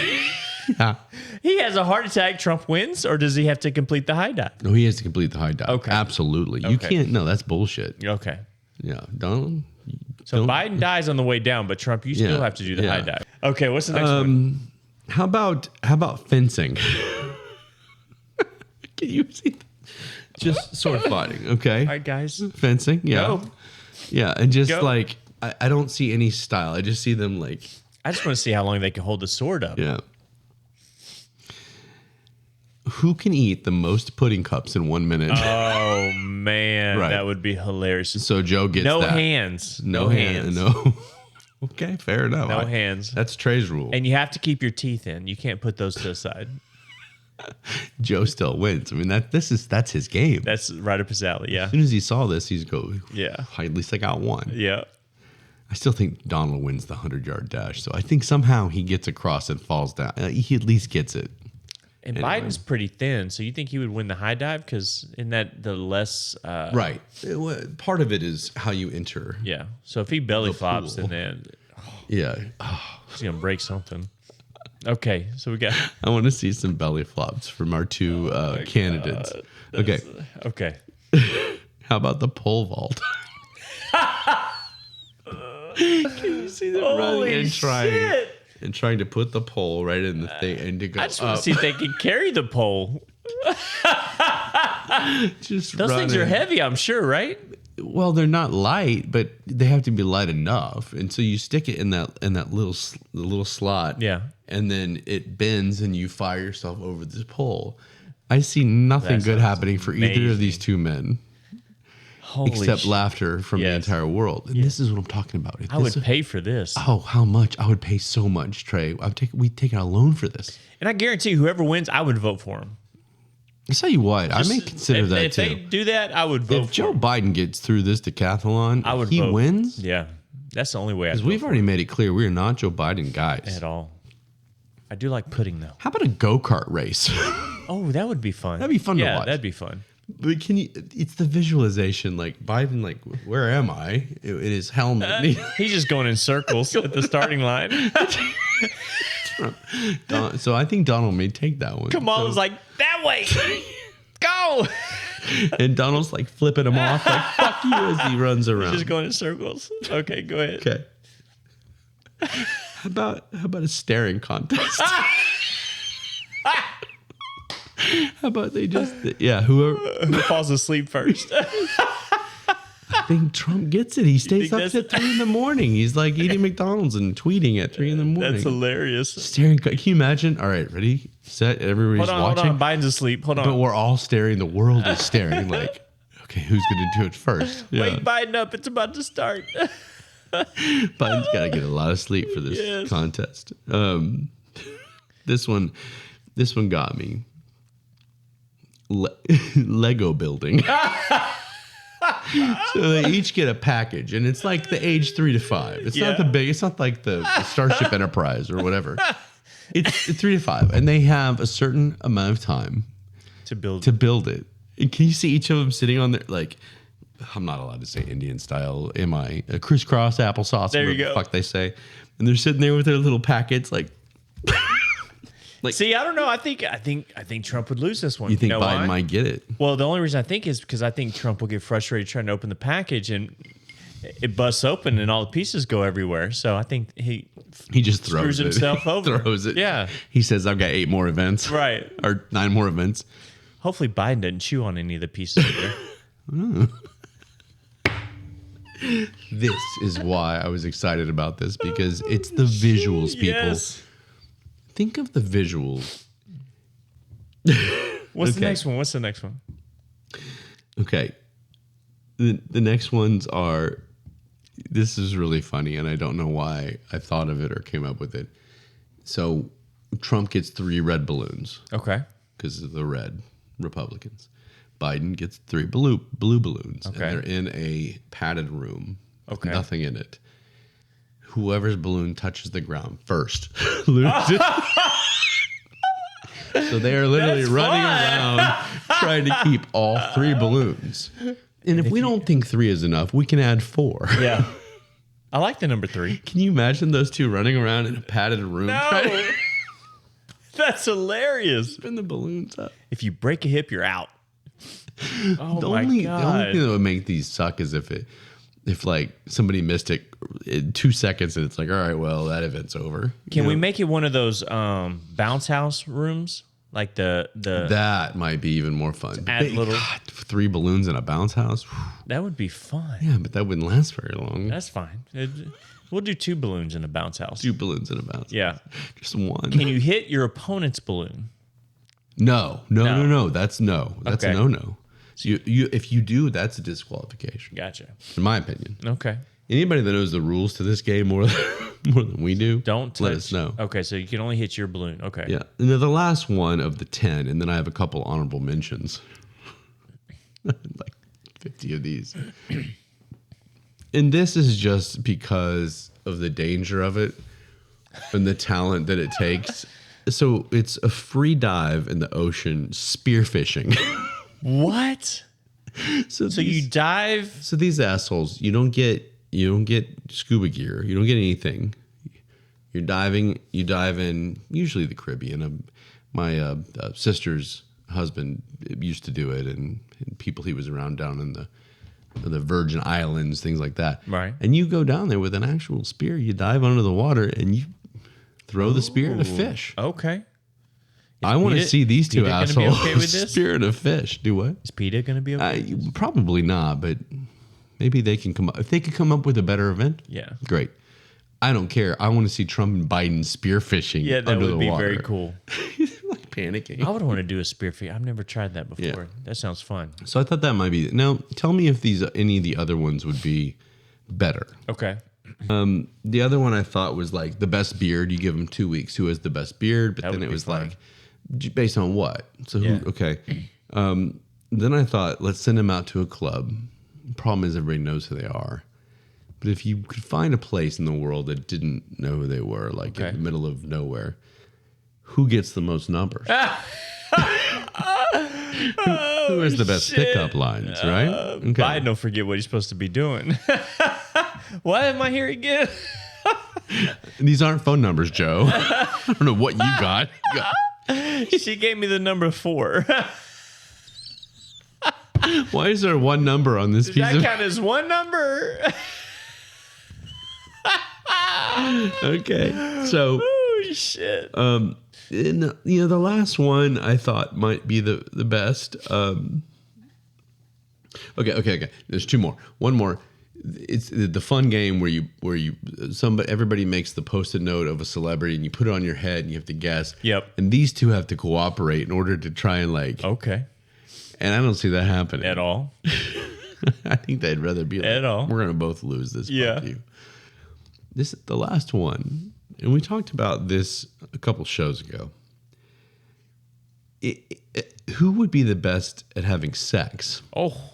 Speaker 1: Yeah.
Speaker 2: He has a heart attack. Trump wins, or does he have to complete the high dive?
Speaker 1: No, he has to complete the high dive.
Speaker 2: Okay.
Speaker 1: Absolutely. You
Speaker 2: Okay.
Speaker 1: can't. No, that's bullshit.
Speaker 2: Okay.
Speaker 1: Yeah. Don't.
Speaker 2: So Biden dies on the way down, but Trump, you still
Speaker 1: Yeah,
Speaker 2: have to do the
Speaker 1: yeah.
Speaker 2: high dive. Okay. What's the next one?
Speaker 1: How about fencing? Can you see? Just sword fighting. Okay.
Speaker 2: All right, guys.
Speaker 1: Fencing. Yeah.
Speaker 2: Go.
Speaker 1: Yeah. And just
Speaker 2: Go.
Speaker 1: like, I don't see any style. I just see them like,
Speaker 2: I just want to see how long they can hold the sword up.
Speaker 1: yeah. Who can eat the most pudding cups in 1 minute?
Speaker 2: Oh man,
Speaker 1: Right.
Speaker 2: that would be hilarious.
Speaker 1: So Joe gets
Speaker 2: No
Speaker 1: that.
Speaker 2: hands.
Speaker 1: No hands. No. Okay, fair enough.
Speaker 2: No hands.
Speaker 1: That's Trey's rule.
Speaker 2: And you have to keep your teeth in. You can't put those to the side.
Speaker 1: Joe still wins. I mean, that's his game.
Speaker 2: That's right up his alley. Yeah.
Speaker 1: As soon as he saw this, he's go,
Speaker 2: Yeah.
Speaker 1: at least I got one.
Speaker 2: Yeah.
Speaker 1: I still think Donald wins the 100-yard dash. So I think somehow he gets across and falls down. He at least gets it.
Speaker 2: And
Speaker 1: anyway.
Speaker 2: Biden's pretty thin, so you think he would win the high dive? Because in that the less
Speaker 1: right. Part of it is how you enter.
Speaker 2: Yeah. So if he belly flops,
Speaker 1: pool.
Speaker 2: then
Speaker 1: Yeah.
Speaker 2: he's gonna break something. Okay, so we got.
Speaker 1: I want to see some belly flops from our two candidates.
Speaker 2: Okay.
Speaker 1: How about the pole vault? Can you see them running and trying to put the pole right in the thing and to go
Speaker 2: I just want to see if they can carry the pole.
Speaker 1: Just
Speaker 2: Those things are
Speaker 1: running.
Speaker 2: heavy, I'm sure, right?
Speaker 1: Well, they're not light, but they have to be light enough, and so you stick it in that little slot.
Speaker 2: Yeah.
Speaker 1: And then it bends, and you fire yourself over this pole. I see nothing
Speaker 2: That
Speaker 1: good
Speaker 2: sounds
Speaker 1: happening for either of
Speaker 2: amazing.
Speaker 1: these two men,
Speaker 2: Holy
Speaker 1: except
Speaker 2: shit.
Speaker 1: laughter from the
Speaker 2: Yes.
Speaker 1: entire world. And this is what I'm talking about.
Speaker 2: I would pay for this.
Speaker 1: Oh, how much? I would pay so much, Trey. We'd take out a loan for this.
Speaker 2: And I guarantee whoever wins, I would vote for him.
Speaker 1: I'll tell you what, I may consider that
Speaker 2: if
Speaker 1: too.
Speaker 2: If they do that, I would vote
Speaker 1: If
Speaker 2: for
Speaker 1: Joe
Speaker 2: him.
Speaker 1: Biden gets through this decathlon,
Speaker 2: I would
Speaker 1: he
Speaker 2: vote.
Speaker 1: wins.
Speaker 2: Yeah. That's the only way I'd
Speaker 1: Because
Speaker 2: vote
Speaker 1: we've already made it clear we are not Joe Biden guys.
Speaker 2: at all. I do like pudding, though.
Speaker 1: How about a go-kart race?
Speaker 2: Oh, that would be fun.
Speaker 1: That'd be fun to
Speaker 2: Yeah,
Speaker 1: watch.
Speaker 2: that'd be fun.
Speaker 1: But it's the visualization, like Biden, like, where am I? In his helmet.
Speaker 2: He's just going in circles at the starting line.
Speaker 1: So I think Donald may take that one.
Speaker 2: Kamala's like, that way. Go.
Speaker 1: And Donald's like flipping him off, like, fuck you, as he runs around.
Speaker 2: Just going in circles. Okay, go ahead.
Speaker 1: Okay. How about a staring contest? How about they just whoever
Speaker 2: Who falls asleep first?
Speaker 1: I think Trump gets it. He stays
Speaker 2: think
Speaker 1: up to 3 in the morning. He's like eating McDonald's and tweeting at 3 in the morning.
Speaker 2: That's hilarious.
Speaker 1: Staring. Can you imagine? All right, ready, set. Everybody's
Speaker 2: Hold
Speaker 1: watching.
Speaker 2: on. Biden's asleep. Hold on.
Speaker 1: But we're all staring. The world is staring. Like, okay, who's going to do it first? Yeah.
Speaker 2: Wake Biden up. It's about to start.
Speaker 1: Biden's got to get a lot of sleep for this
Speaker 2: Yes.
Speaker 1: contest. This one got me. Lego building. So they each get a package, and it's like the age 3 to 5. It's not the big. It's not like the Starship Enterprise or whatever. It's 3 to 5, and they have a certain amount of time
Speaker 2: to build.
Speaker 1: to build it. And can you see each of them sitting on their, like, I'm not allowed to say Indian style, am I? A crisscross applesauce.
Speaker 2: There you
Speaker 1: whatever
Speaker 2: go.
Speaker 1: the fuck they say. And they're sitting there with their little packets, like.
Speaker 2: See, I don't know. I think Trump would lose this one.
Speaker 1: You think
Speaker 2: know
Speaker 1: Biden
Speaker 2: why?
Speaker 1: might get it?
Speaker 2: Well, the only reason I think is because I think Trump will get frustrated trying to open the package and it busts open and all the pieces go everywhere. So I think he
Speaker 1: just throws
Speaker 2: screws
Speaker 1: it.
Speaker 2: himself over.
Speaker 1: Throws it.
Speaker 2: Yeah.
Speaker 1: He says, I've got 8 more events.
Speaker 2: Right.
Speaker 1: Or 9 more events.
Speaker 2: Hopefully Biden doesn't chew on any of the pieces either.
Speaker 1: This is why I was excited about this, because it's the visuals, people.
Speaker 2: Yes.
Speaker 1: Think of the visuals.
Speaker 2: What's the
Speaker 1: Okay.
Speaker 2: next one? What's the next one?
Speaker 1: Okay. The next ones are, this is really funny, and I don't know why I thought of it or came up with it. So Trump gets 3 red balloons
Speaker 2: Okay.
Speaker 1: because of the red Republicans. Biden gets 3 blue balloons.
Speaker 2: Okay.
Speaker 1: And they're in a padded room with
Speaker 2: Okay.
Speaker 1: nothing in it. Whoever's balloon touches the ground first loses. So they are literally
Speaker 2: That's
Speaker 1: running
Speaker 2: fun.
Speaker 1: around trying to keep all 3 balloons. And if we don't think 3 is enough, we can add 4.
Speaker 2: Yeah. I like the number 3.
Speaker 1: Can you imagine those 2 running around in a padded room trying to
Speaker 2: That's hilarious.
Speaker 1: spin the balloons up?
Speaker 2: If you break a hip, you're out. Oh
Speaker 1: The
Speaker 2: my
Speaker 1: only
Speaker 2: God.
Speaker 1: thing that would make these suck is if like somebody missed it in 2 seconds and it's like, all right, well, that event's over.
Speaker 2: Can we make it one of those bounce house rooms? Like the
Speaker 1: That might be even more fun.
Speaker 2: add little-
Speaker 1: God, 3 balloons in a bounce house. Whew.
Speaker 2: that would be fun.
Speaker 1: Yeah, but that wouldn't last very long.
Speaker 2: That's fine. We'll do 2 balloons in a bounce house.
Speaker 1: 2 balloons in a bounce.
Speaker 2: Yeah.
Speaker 1: Just 1.
Speaker 2: Can you hit your opponent's balloon?
Speaker 1: No. That's no. That's
Speaker 2: Okay.
Speaker 1: a no. So you if you do, that's a disqualification,
Speaker 2: Gotcha.
Speaker 1: in my opinion.
Speaker 2: Okay.
Speaker 1: Anybody that knows the rules to this game more than we do,
Speaker 2: Don't touch.
Speaker 1: let us know.
Speaker 2: Okay, so you can only hit your balloon. Okay.
Speaker 1: Yeah. And then the last one of the 10, and then I have a couple honorable mentions. Like 50 of these. And this is just because of the danger of it and the talent that it takes. So it's a free dive in the ocean spearfishing.
Speaker 2: What? So you dive.
Speaker 1: So these assholes, you don't get scuba gear. You don't get anything. You're diving. You dive in usually the Caribbean. My sister's husband used to do it, and people he was around down in the Virgin Islands, things like that.
Speaker 2: Right.
Speaker 1: And you go down there with an actual spear. You dive under the water and you throw the spear at a fish.
Speaker 2: Okay.
Speaker 1: I want to see these two
Speaker 2: PETA
Speaker 1: assholes
Speaker 2: gonna be okay with this?
Speaker 1: spear at a fish. Do what?
Speaker 2: Is PETA going to be okay?
Speaker 1: Probably not, but maybe they can come up. If they could come up with a better event,
Speaker 2: Yeah.
Speaker 1: great. I don't care. I want to see Trump and Biden spearfishing
Speaker 2: Yeah, that
Speaker 1: under
Speaker 2: would
Speaker 1: the
Speaker 2: be
Speaker 1: water.
Speaker 2: very cool.
Speaker 1: Like panicking.
Speaker 2: I would want to do a spearfish. I've never tried that before.
Speaker 1: Yeah.
Speaker 2: That sounds fun.
Speaker 1: So I thought that might be. Now, tell me if any of the other ones would be better.
Speaker 2: Okay.
Speaker 1: The other one I thought was like the best beard. You give them 2 weeks. Who has the best beard? But
Speaker 2: That
Speaker 1: then
Speaker 2: would
Speaker 1: it
Speaker 2: be
Speaker 1: was
Speaker 2: fun.
Speaker 1: like based on what? So who?
Speaker 2: Yeah.
Speaker 1: Okay. Then I thought let's send them out to a club. Problem is everybody knows who they are. But if you could find a place in the world that didn't know who they were, like in the middle of nowhere, who gets the most numbers? Who has the best pickup lines, right? Okay.
Speaker 2: Biden don't forget what he's supposed to be doing. What am I here again?
Speaker 1: These aren't phone numbers, Joe. I don't know what you got.
Speaker 2: She gave me the number 4.
Speaker 1: Why is there one number on this
Speaker 2: Does
Speaker 1: piece
Speaker 2: that
Speaker 1: of...
Speaker 2: count as one number?
Speaker 1: Okay. So,
Speaker 2: Oh, shit.
Speaker 1: and, the last one I thought might be the best. Okay. There's 2 more. One more. It's the fun game where everybody makes the Post-it note of a celebrity and you put it on your head and you have to guess.
Speaker 2: Yep.
Speaker 1: And these two have to cooperate in order to try and
Speaker 2: Okay.
Speaker 1: And I don't see that happening
Speaker 2: At all.
Speaker 1: I think they'd rather be like,
Speaker 2: At all.
Speaker 1: we're gonna both lose this.
Speaker 2: Yeah.
Speaker 1: Fuck you. This is the last one, and we talked about this a couple shows ago. Who would be the best at having sex?
Speaker 2: Oh.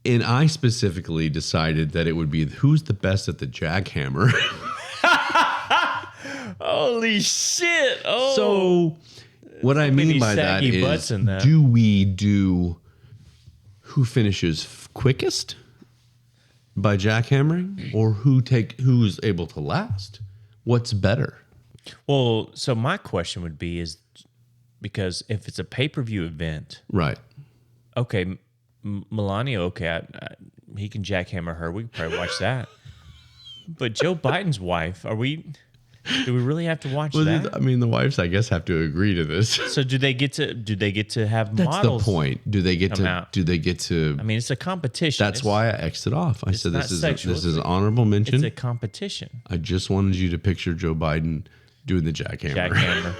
Speaker 1: And I specifically decided that it would be who's the best at the jackhammer.
Speaker 2: Holy shit. Oh.
Speaker 1: So what I mean
Speaker 2: many
Speaker 1: by that
Speaker 2: saggy butts
Speaker 1: is,
Speaker 2: in that.
Speaker 1: do we do who finishes quickest by jackhammering, or who's able to last? What's better?
Speaker 2: Well, so my question would be is because if it's a pay-per-view event,
Speaker 1: Right.
Speaker 2: okay, Melania, okay, he can jackhammer her. We can probably watch that. But Joe Biden's wife, do we really have to watch that?
Speaker 1: I mean, the wives, I guess, have to agree to this.
Speaker 2: So do they get to have
Speaker 1: That's
Speaker 2: models?
Speaker 1: the point. Do they get
Speaker 2: come
Speaker 1: to?
Speaker 2: out?
Speaker 1: Do they get to?
Speaker 2: I mean, it's a competition.
Speaker 1: That's why I exited off. I said
Speaker 2: not
Speaker 1: this is
Speaker 2: sexual,
Speaker 1: this is an honorable mention.
Speaker 2: it's a competition.
Speaker 1: I just wanted you to picture Joe Biden doing the jackhammer.
Speaker 2: Jackhammer.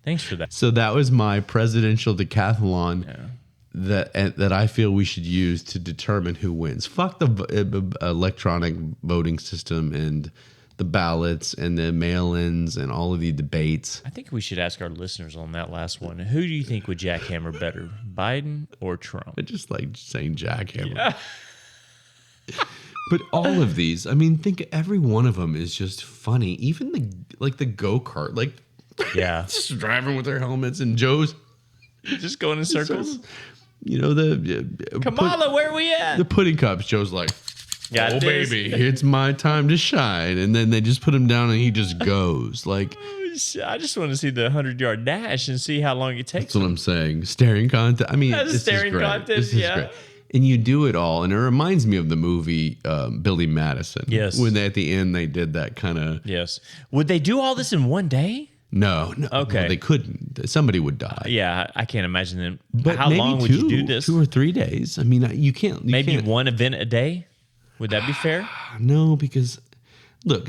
Speaker 2: Thanks for that.
Speaker 1: So that was my presidential decathlon that I feel we should use to determine who wins. Fuck the electronic voting system and the ballots and the mail-ins and all of the debates.
Speaker 2: I think we should ask our listeners on that last one. Who do you think would jackhammer better, Biden or Trump?
Speaker 1: I just like saying jackhammer. Yeah. But all of these, I mean, think every one of them is just funny. Even the go-kart, like
Speaker 2: Yeah.
Speaker 1: just driving with their helmets, and Joe's
Speaker 2: Just going in circles.
Speaker 1: Kamala,
Speaker 2: where we at?
Speaker 1: the pudding cups. Joe's like,
Speaker 2: Got
Speaker 1: oh
Speaker 2: this.
Speaker 1: baby, it's my time to shine, and then they just put him down, and he just goes like.
Speaker 2: I just want to see the 100-yard dash and see how long it takes.
Speaker 1: That's what I'm saying. Staring contest. I mean,
Speaker 2: That's
Speaker 1: this
Speaker 2: staring
Speaker 1: is great.
Speaker 2: contest,
Speaker 1: This is
Speaker 2: yeah.
Speaker 1: great. And you do it all, and it reminds me of the movie Billy Madison.
Speaker 2: Yes.
Speaker 1: When at the end they did that kind of.
Speaker 2: Yes. Would they do all this in one day?
Speaker 1: No.
Speaker 2: Okay.
Speaker 1: No, they couldn't. Somebody would die.
Speaker 2: Yeah, I can't imagine them.
Speaker 1: But
Speaker 2: how
Speaker 1: maybe
Speaker 2: long would you do this?
Speaker 1: 2 or 3 days. I mean, you can't.
Speaker 2: Maybe one event a day? Would that be fair?
Speaker 1: No, because look,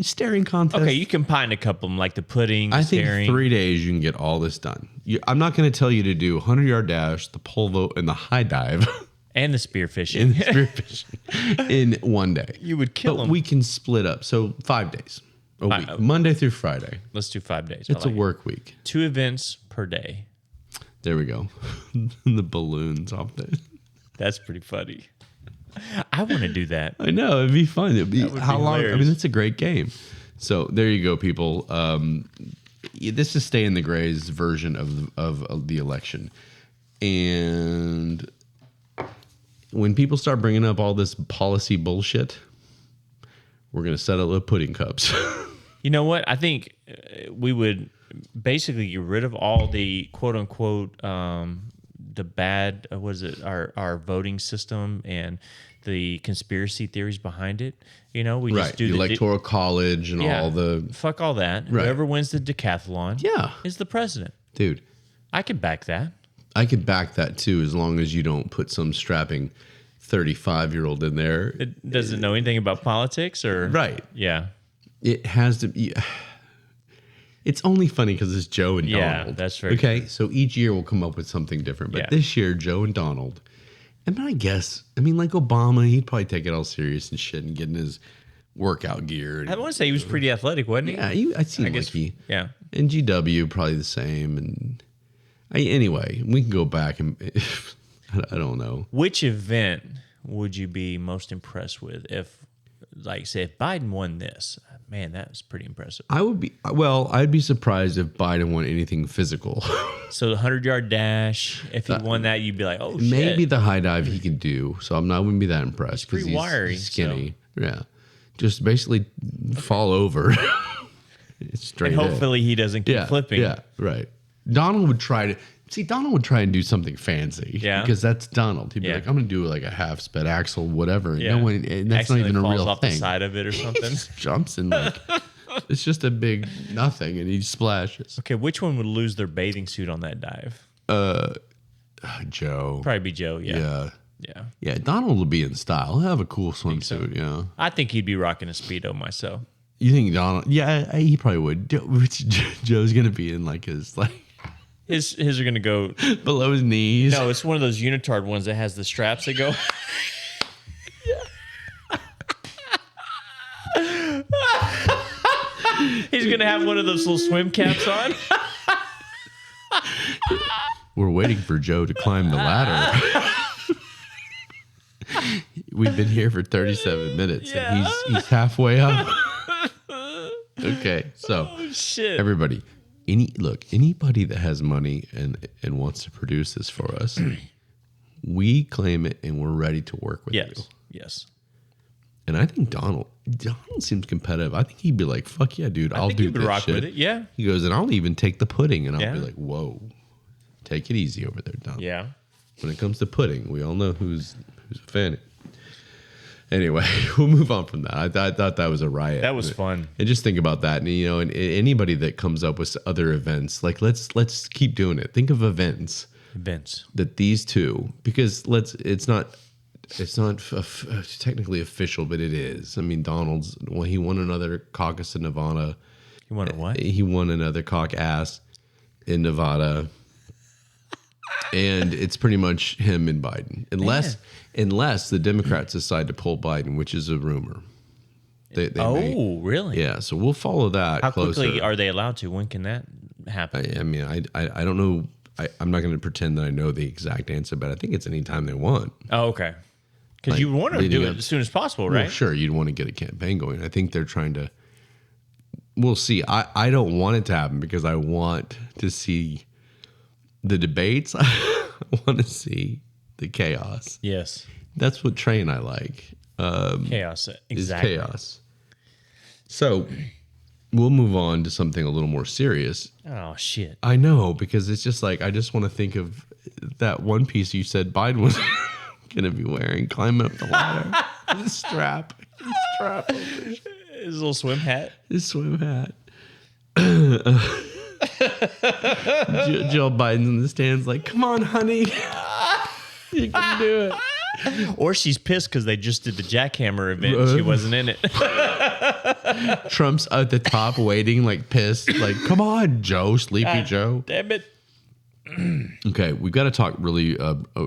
Speaker 1: staring contest.
Speaker 2: Okay, you combine a couple of them, like the pudding, the
Speaker 1: I think
Speaker 2: staring.
Speaker 1: 3 days you can get all this done. I'm not going to tell you to do 100-yard dash, the pole vault, and the high dive.
Speaker 2: And the spearfishing.
Speaker 1: In spearfishing in one day.
Speaker 2: You would kill
Speaker 1: But
Speaker 2: them.
Speaker 1: we can split up. So 5 days a week, Monday through Friday.
Speaker 2: Let's do 5 days.
Speaker 1: It's a work week.
Speaker 2: 2 events per day.
Speaker 1: There we go. The balloons off there.
Speaker 2: That's pretty funny. I want to do that.
Speaker 1: I know it'd be fun. It'd be
Speaker 2: That would
Speaker 1: how
Speaker 2: be
Speaker 1: long? I
Speaker 2: hilarious.
Speaker 1: mean, it's a great game. So there you go, people. This is Stay in the Gray's version of the election, and when people start bringing up all this policy bullshit, we're gonna settle with pudding cups.
Speaker 2: You know what? I think we would basically get rid of all the quote unquote the bad our voting system and the conspiracy theories behind it. You know, we just do
Speaker 1: the electoral college and all the
Speaker 2: fuck all that.
Speaker 1: Right.
Speaker 2: Whoever wins the decathlon, is the president.
Speaker 1: Dude,
Speaker 2: I could back that.
Speaker 1: I could back that too, as long as you don't put some strapping 35-year-old in there.
Speaker 2: It doesn't know anything about politics, or
Speaker 1: Right.
Speaker 2: Yeah.
Speaker 1: It has to be. It's only funny because it's Joe and
Speaker 2: Yeah,
Speaker 1: Donald.
Speaker 2: that's very
Speaker 1: okay. So each year we'll come up with something different. But this year, Joe and Donald. And I guess, I mean, like Obama, he'd probably take it all serious and shit and get in his workout gear. And,
Speaker 2: I want to say he was pretty athletic, wasn't he?
Speaker 1: yeah, I seem like he.
Speaker 2: Yeah.
Speaker 1: And GW probably the same. And anyway, we can go back and I don't know.
Speaker 2: Which event would you be most impressed with if, like, say, if Biden won this? Man, that was pretty impressive.
Speaker 1: I'd be surprised if Biden won anything physical.
Speaker 2: So the 100-yard dash, if he won that, you'd be like, oh, shit.
Speaker 1: Maybe the high dive he can do. So I wouldn't be that impressed because
Speaker 2: pretty wiry,
Speaker 1: he's skinny. So. Yeah. Just basically fall over. Straight
Speaker 2: and hopefully he doesn't keep flipping.
Speaker 1: Yeah, right. Donald would try and do something fancy.
Speaker 2: Yeah.
Speaker 1: Because that's Donald. He'd be like, I'm going to do like a half sped axle, whatever.
Speaker 2: Yeah.
Speaker 1: And that's not even a real
Speaker 2: falls off
Speaker 1: thing.
Speaker 2: the side of it or something.
Speaker 1: Jumps and like, it's just a big nothing and he splashes.
Speaker 2: Okay, which one would lose their bathing suit on that dive?
Speaker 1: Joe.
Speaker 2: Probably be Joe,
Speaker 1: Yeah.
Speaker 2: Yeah.
Speaker 1: Yeah, Donald will be in style. He'll have a cool swimsuit, yeah.
Speaker 2: I think he'd be rocking a Speedo myself.
Speaker 1: You think Donald? Yeah, he probably would. Joe's gonna be in like his
Speaker 2: His are gonna go
Speaker 1: below his knees.
Speaker 2: No, it's one of those unitard ones that has the straps that go. He's gonna have one of those little swim caps on.
Speaker 1: We're waiting for Joe to climb the ladder. We've been here for 37 minutes and he's halfway up. Okay, so
Speaker 2: shit.
Speaker 1: Everybody, anybody that has money and wants to produce this for us, we claim it and we're ready to work with you.
Speaker 2: Yes.
Speaker 1: And I think Donald seems competitive. I think he'd be like, "Fuck yeah, dude, I'll do this
Speaker 2: rock
Speaker 1: shit."
Speaker 2: with it. Yeah.
Speaker 1: He goes, and I'll even take the pudding, and I'll be like, "Whoa, take it easy over there, Donald."
Speaker 2: Yeah.
Speaker 1: When it comes to pudding, we all know who's a fan. Anyway, we'll move on from that. I thought that was a riot.
Speaker 2: That was fun.
Speaker 1: And just think about that. And anybody that comes up with other events, like let's keep doing it. Think of events that these two, because it's not technically official, but it is. I mean, he won another caucus in Nevada.
Speaker 2: He won a what?
Speaker 1: He won another caucus in Nevada. And it's pretty much him and Biden, unless the Democrats decide to pull Biden, which is a rumor. They may.
Speaker 2: Really?
Speaker 1: Yeah. So we'll follow that.
Speaker 2: How
Speaker 1: closer.
Speaker 2: quickly are they allowed to? When can that happen?
Speaker 1: I mean, I don't know. I'm not going to pretend that I know the exact answer, but I think it's any time they want.
Speaker 2: Oh, okay. Because you want to do it as soon as possible, right?
Speaker 1: Well, sure, you'd want to get a campaign going. I think they're trying to. We'll see. I don't want it to happen because I want to see the debates. I want to see the chaos.
Speaker 2: Yes.
Speaker 1: That's what Trey and I like.
Speaker 2: Chaos. Exactly.
Speaker 1: Is chaos. So we'll move on to something a little more serious.
Speaker 2: Oh, shit.
Speaker 1: I know, because it's just like, I just want to think of that one piece you said Biden was going to be wearing, climbing up the ladder. His strap.
Speaker 2: His little swim hat.
Speaker 1: His swim hat. Jill Biden's in the stands like, come on, honey. You can do it.
Speaker 2: Or she's pissed because they just did the jackhammer event and she wasn't in it.
Speaker 1: Trump's at the top waiting, like pissed. Like, come on, Joe, Sleepy Joe.
Speaker 2: Damn it.
Speaker 1: Okay, we've got to talk really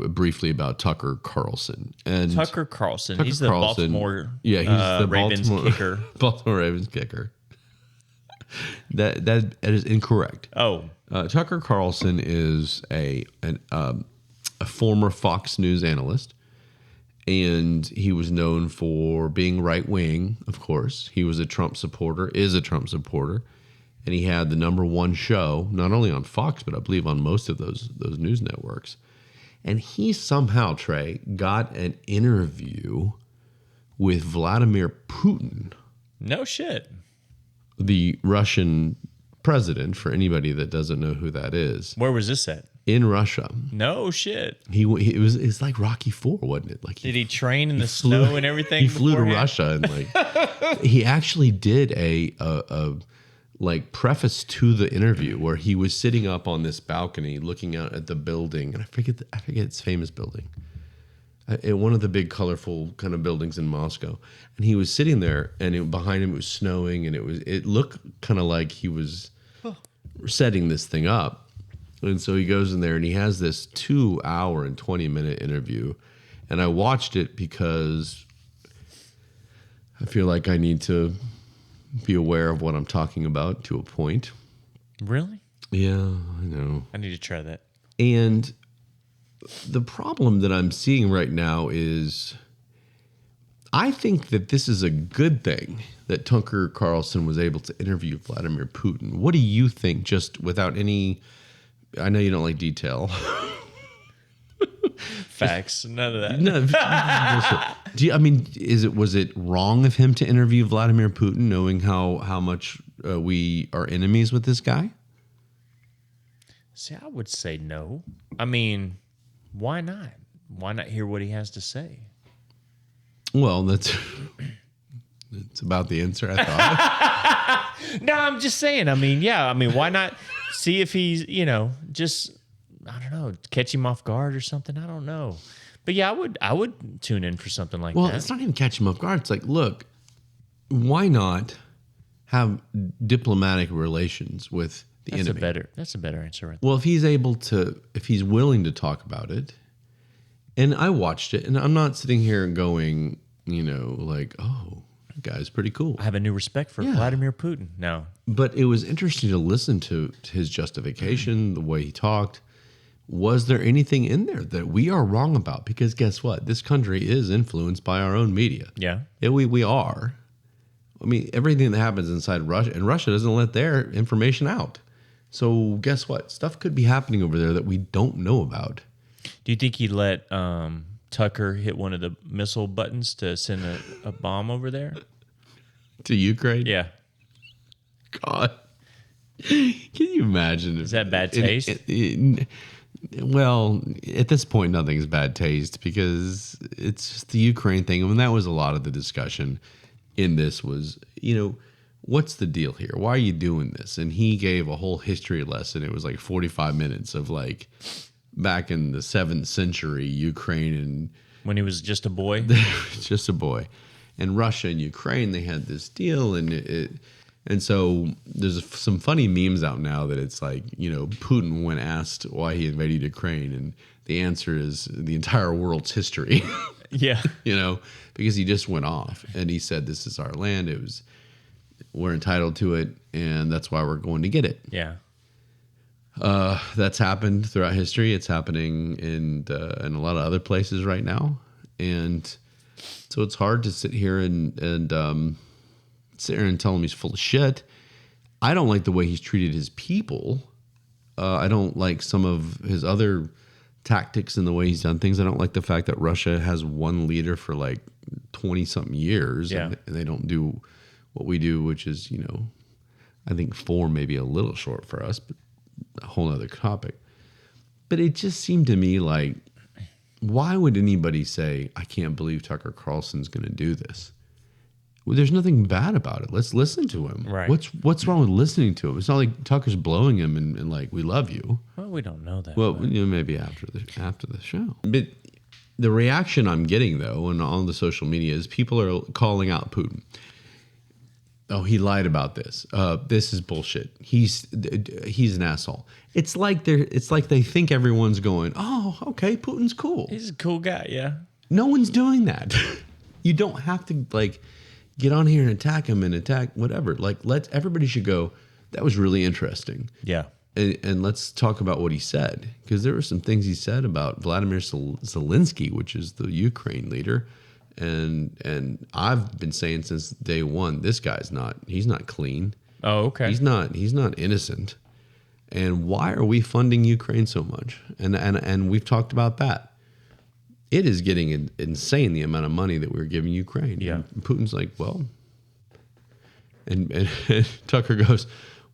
Speaker 1: briefly about Tucker Carlson. And
Speaker 2: Tucker Carlson.
Speaker 1: Tucker
Speaker 2: He's the
Speaker 1: Carlson,
Speaker 2: Baltimore
Speaker 1: he's the
Speaker 2: Ravens kicker.
Speaker 1: Baltimore Ravens kicker. That is incorrect.
Speaker 2: Oh.
Speaker 1: Tucker Carlson is a former Fox News analyst, And he was known for being right-wing, of course. He was a Trump supporter, is a Trump supporter. And he had the #1 show, not only on Fox, but I believe on most of those news networks. And he somehow, Trey, got an interview with Vladimir Putin.
Speaker 2: No shit.
Speaker 1: The Russian president, for anybody that doesn't know who that is.
Speaker 2: Where was this at?
Speaker 1: In Russia.
Speaker 2: No shit.
Speaker 1: It's like Rocky IV, wasn't it? Like
Speaker 2: did he train in the snow and everything?
Speaker 1: He flew to Russia and he actually did a preface to the interview where he was sitting up on this balcony looking out at the building, and I forget its famous building. One of the big colorful kind of buildings in Moscow, and he was sitting there, and behind him it was snowing, and it looked kind of like he was setting this thing up. And so he goes in there and he has this 2-hour and 20-minute interview. And I watched it because I feel like I need to be aware of what I'm talking about to a point.
Speaker 2: Really?
Speaker 1: Yeah, I know.
Speaker 2: I need to try that.
Speaker 1: And the problem that I'm seeing right now is I think that this is a good thing that Tucker Carlson was able to interview Vladimir Putin. What do you think, just without any... I know you don't like detail.
Speaker 2: Facts, none of that.
Speaker 1: No. Was it wrong of him to interview Vladimir Putin, knowing how much we are enemies with this guy?
Speaker 2: See, I would say no. I mean, why not? Why not hear what he has to say?
Speaker 1: Well, that's about the answer I thought.
Speaker 2: No, I'm just saying. I mean, yeah. I mean, why not see if he's, just, I don't know, catch him off guard or something. I don't know. But yeah, I would tune in for something like that.
Speaker 1: Well, it's not even catch him off guard. It's like, look, why not have diplomatic relations with the enemy?
Speaker 2: That's a better answer right there.
Speaker 1: Well, if he's willing to talk about it, and I watched it, and I'm not sitting here going, like, oh, that guy's pretty cool.
Speaker 2: I have a new respect for Vladimir Putin. No.
Speaker 1: But it was interesting to listen to his justification, the way he talked. Was there anything in there that we are wrong about? Because guess what? This country is influenced by our own media.
Speaker 2: Yeah.
Speaker 1: We are. I mean, everything that happens inside Russia, and Russia doesn't let their information out. So guess what? Stuff could be happening over there that we don't know about.
Speaker 2: Do you think he let Tucker hit one of the missile buttons to send a bomb over there?
Speaker 1: To Ukraine?
Speaker 2: Yeah.
Speaker 1: God. Can you imagine?
Speaker 2: Is that bad taste?
Speaker 1: Well, at this point, nothing's bad taste because it's just the Ukraine thing. I mean, that was a lot of the discussion in this was, what's the deal here? Why are you doing this? And he gave a whole history lesson. It was like 45 minutes of like back in the 7th century, Ukraine and...
Speaker 2: When he was just a boy?
Speaker 1: Just a boy. And Russia and Ukraine, they had this deal, and so there's some funny memes out now that it's like, Putin, when asked why he invaded Ukraine, and the answer is the entire world's history.
Speaker 2: Yeah.
Speaker 1: Because he just went off and he said, this is our land. We're entitled to it, and that's why we're going to get it.
Speaker 2: Yeah.
Speaker 1: That's happened throughout history. It's happening in a lot of other places right now. And so it's hard to sit here and sit here and tell him he's full of shit. I don't like the way he's treated his people. I don't like some of his other tactics and the way he's done things. I don't like the fact that Russia has one leader for like 20-something years.
Speaker 2: Yeah.
Speaker 1: And they don't do what we do, which is, I think 4 maybe a little short for us, but a whole other topic. But it just seemed to me like, why would anybody say, I can't believe Tucker Carlson's going to do this? Well, there's nothing bad about it. Let's listen to him.
Speaker 2: Right.
Speaker 1: What's wrong with listening to him? It's not like Tucker's blowing him and like, we love you.
Speaker 2: Well, we don't know that.
Speaker 1: Well, maybe after the show. But the reaction I'm getting, though, and on the social media is people are calling out Putin. Oh, he lied about this. This is bullshit. He's an asshole. It's like they think everyone's going, oh, okay, Putin's cool.
Speaker 2: He's a cool guy, yeah.
Speaker 1: No one's doing that. You don't have to get on here and attack him and attack whatever. Everybody should go, that was really interesting.
Speaker 2: Yeah.
Speaker 1: And let's talk about what he said, because there were some things he said about Vladimir Zelensky, which is the Ukraine leader. And I've been saying since day one, this guy's he's not clean.
Speaker 2: Oh, okay.
Speaker 1: He's not innocent. And why are we funding Ukraine so much? And we've talked about that. It is getting insane, the amount of money that we're giving Ukraine.
Speaker 2: Yeah.
Speaker 1: And Putin's like, well, and Tucker goes,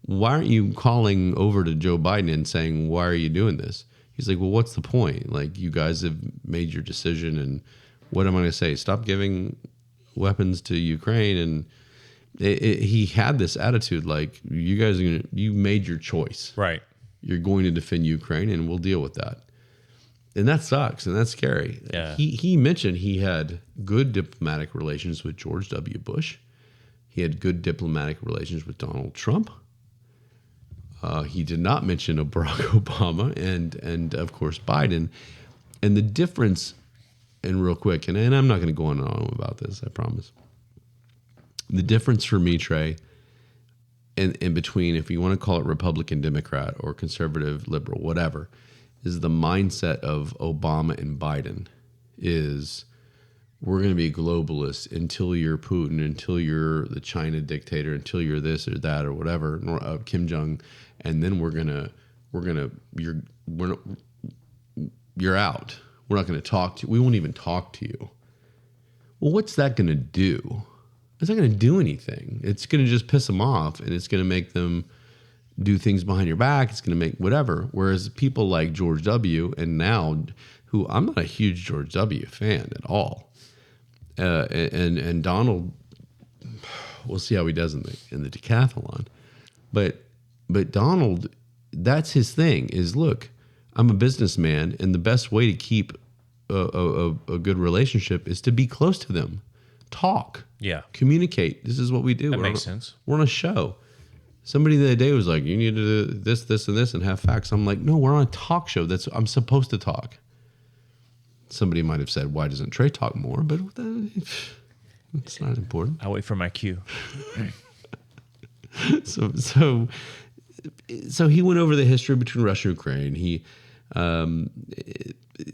Speaker 1: why aren't you calling over to Joe Biden and saying, why are you doing this? He's like, well, what's the point? Like, you guys have made your decision, and what am I going to say? Stop giving weapons to Ukraine. And he had this attitude like, you guys you made your choice.
Speaker 2: Right.
Speaker 1: You're going to defend Ukraine, and we'll deal with that. And that sucks, and that's scary.
Speaker 2: Yeah.
Speaker 1: He mentioned he had good diplomatic relations with George W. Bush. He had good diplomatic relations with Donald Trump. He did not mention Barack Obama and of course Biden. And the difference, and real quick, and I'm not going to go on and on about this, I promise. The difference for me, Trey, in between, if you want to call it Republican, Democrat, or conservative, liberal, whatever, is the mindset of Obama and Biden is, we're going to be globalists until you're Putin, until you're the China dictator, until you're this or that or whatever, Kim Jong, and then you're out. We're not going to talk to you. We won't even talk to you. Well, what's that going to do? It's not going to do anything. It's going to just piss them off, and it's going to make them do things behind your back. It's going to make whatever. Whereas people like George W. and now, who I'm not a huge George W. fan at all. And Donald, we'll see how he does in the decathlon. But Donald, that's his thing, is, look, I'm a businessman, and the best way to keep a good relationship is to be close to them. Talk.
Speaker 2: Yeah.
Speaker 1: Communicate. This is what we do.
Speaker 2: That makes sense.
Speaker 1: We're on a show. Somebody the other day was like, you need to do this, this, and this, and have facts. I'm like, no, we're on a talk show. I'm supposed to talk. Somebody might have said, why doesn't Trey talk more? But it's not important.
Speaker 2: I'll wait for my cue.
Speaker 1: So he went over the history between Russia and Ukraine.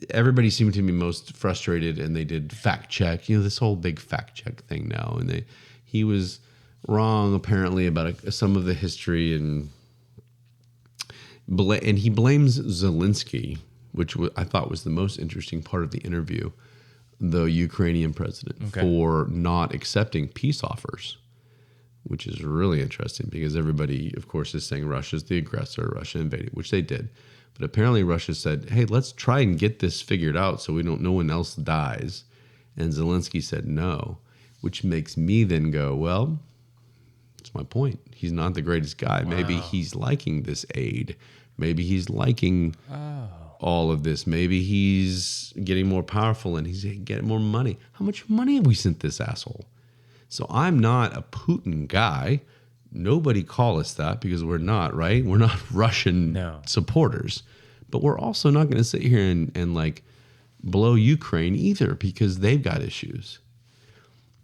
Speaker 1: Everybody seemed to be most frustrated, and they did fact check. This whole big fact check thing now, and he was wrong apparently about some of the history, and he blames Zelensky, which I thought was the most interesting part of the interview, the Ukrainian president, for not accepting peace offers, which is really interesting because everybody, of course, is saying Russia's the aggressor, Russia invaded, which they did. But apparently Russia said, hey, let's try and get this figured out so no one else dies. And Zelensky said no, which makes me then go, well, that's my point. He's not the greatest guy. Wow. Maybe he's liking this aid. Maybe he's liking all of this. Maybe he's getting more powerful and he's getting more money. How much money have we sent this asshole? So I'm not a Putin guy. Nobody call us that, because we're not, right? We're not Russian supporters. But we're also not going to sit here and like blow Ukraine either, because they've got issues.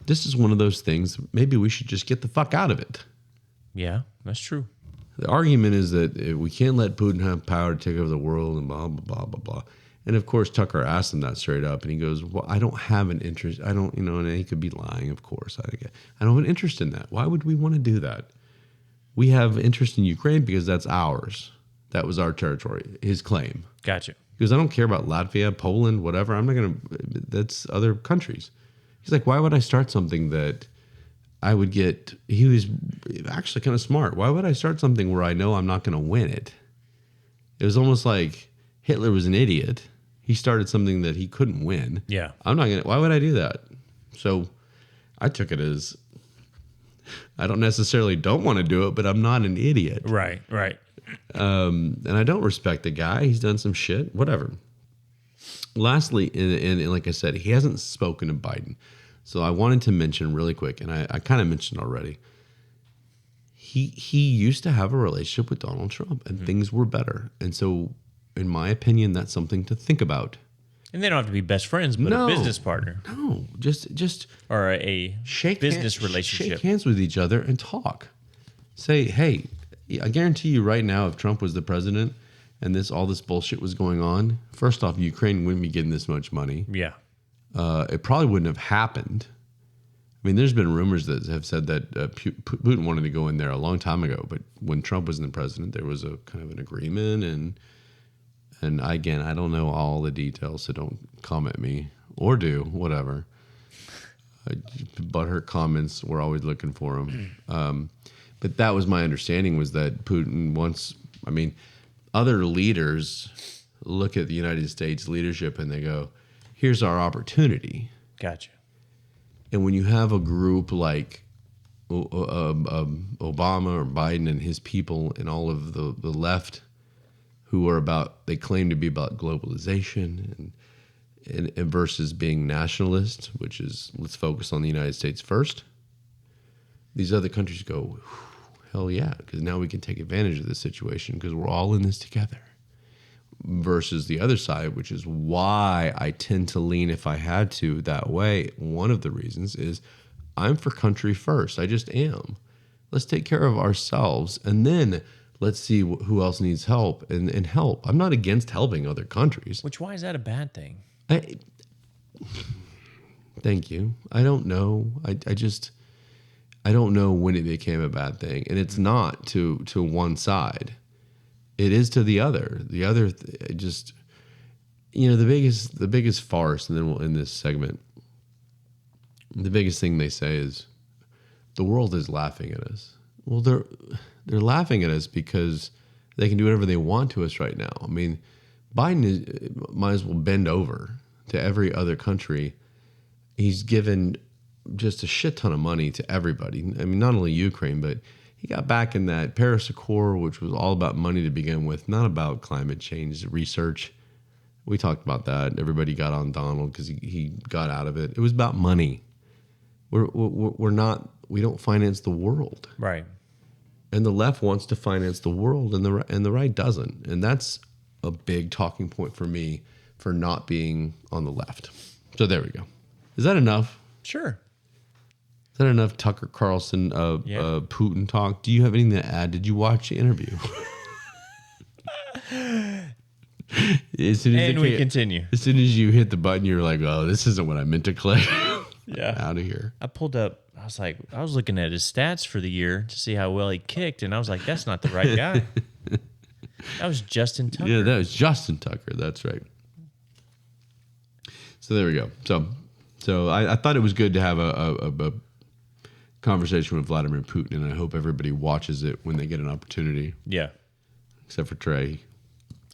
Speaker 1: This is one of those things, maybe we should just get the fuck out of it.
Speaker 2: Yeah, that's true.
Speaker 1: The argument is that we can't let Putin have power to take over the world and blah, blah, blah, blah, blah. And of course, Tucker asked him that straight up, and he goes, well, I don't have an interest. I don't, and he could be lying, of course. I don't have an interest in that. Why would we want to do that? We have interest in Ukraine because that's ours. That was our territory, his claim.
Speaker 2: Gotcha.
Speaker 1: Because I don't care about Latvia, Poland, whatever. I'm not going to, that's other countries. He's like, why would I start something that I would get, he was actually kind of smart. Why would I start something where I know I'm not going to win it? It was almost like Hitler was an idiot. He started something that he couldn't win.
Speaker 2: Yeah.
Speaker 1: I'm not going to, why would I do that? So I took it as, I don't necessarily don't want to do it, but I'm not an idiot.
Speaker 2: Right, right.
Speaker 1: And I don't respect the guy. He's done some shit, whatever. Lastly, and like I said, he hasn't spoken to Biden. So I wanted to mention really quick, and I kind of mentioned already, he used to have a relationship with Donald Trump, and things were better. And so, in my opinion, that's something to think about.
Speaker 2: And they don't have to be best friends, but a business partner.
Speaker 1: No, just
Speaker 2: or a business relationship.
Speaker 1: Shake hands with each other and talk. Say, hey, I guarantee you right now, if Trump was the president and all this bullshit was going on, first off, Ukraine wouldn't be getting this much money.
Speaker 2: Yeah.
Speaker 1: It probably wouldn't have happened. I mean, there's been rumors that have said that Putin wanted to go in there a long time ago, but when Trump was the president, there was a kind of an agreement, and again, I don't know all the details, so don't comment me or do whatever. Butthurt comments, we're always looking for them. But that was my understanding, was that Putin wants, I mean, other leaders look at the United States leadership and they go, here's our opportunity.
Speaker 2: Gotcha.
Speaker 1: And when you have a group like Obama or Biden and his people and all of the left who are they claim to be about globalization and versus being nationalist, which is let's focus on the United States first. These other countries go, hell yeah, because now we can take advantage of this situation because we're all in this together. Versus the other side, which is why I tend to lean, if I had to, that way. One of the reasons is I'm for country first. I just am. Let's take care of ourselves, and then let's see who else needs help and help. I'm not against helping other countries.
Speaker 2: Why is that a bad thing?
Speaker 1: Thank you. I don't know. I don't know when it became a bad thing, and it's not to one side. It is to the other. The other, just, the biggest farce, and then we'll end this segment. The biggest thing they say is the world is laughing at us. Well, they're laughing at us because they can do whatever they want to us right now. I mean, Biden might as well bend over to every other country. He's given just a shit ton of money to everybody. I mean, not only Ukraine, but he got back in that Paris Accord, which was all about money to begin with, not about climate change research. We talked about that. Everybody got on Donald because he got out of it. It was about money. We don't finance the world.
Speaker 2: Right.
Speaker 1: And the left wants to finance the world, and the right doesn't. And that's a big talking point for me for not being on the left. So there we go. Is that enough?
Speaker 2: Sure.
Speaker 1: Is that enough Tucker Carlson Putin talk? Do you have anything to add? Did you watch the interview?
Speaker 2: We continue.
Speaker 1: As soon as you hit the button, you're like, oh, this isn't what I meant to click.
Speaker 2: Yeah.
Speaker 1: Out of here.
Speaker 2: I pulled up, I was looking at his stats for the year to see how well he kicked, and I was like, that's not the right guy. That was Justin Tucker.
Speaker 1: Yeah, that was Justin Tucker. That's right. So there we go. So I thought it was good to have a conversation with Vladimir Putin, and I hope everybody watches it when they get an opportunity.
Speaker 2: Yeah.
Speaker 1: Except for Trey.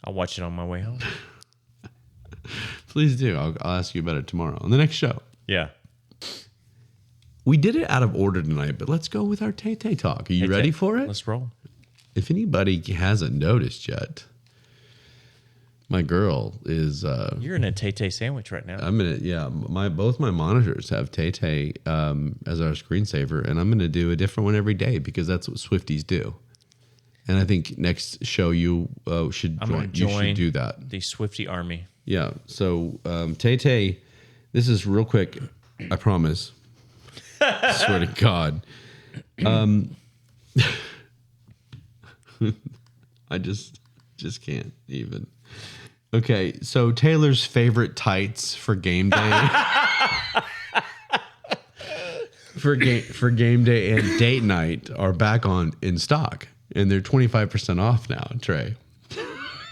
Speaker 2: I'll watch it on my way home.
Speaker 1: Please do. I'll ask you about it tomorrow on the next show.
Speaker 2: Yeah.
Speaker 1: We did it out of order tonight, but let's go with our Tay Tay Talk. Are you ready for it?
Speaker 2: Let's roll.
Speaker 1: If anybody hasn't noticed yet, my girl is...
Speaker 2: You're in a Tay Tay sandwich right now.
Speaker 1: I'm in it, yeah. Both my monitors have Tay Tay as our screensaver, and I'm going to do a different one every day because that's what Swifties do. And I think next show you should join. You should do that.
Speaker 2: The Swifty army.
Speaker 1: Yeah. So Tay Tay, this is real quick. I promise. I swear to God. I just can't even. Okay, so Taylor's favorite tights for game day. for game day and date night are back in stock, and they're 25% off now, Trey.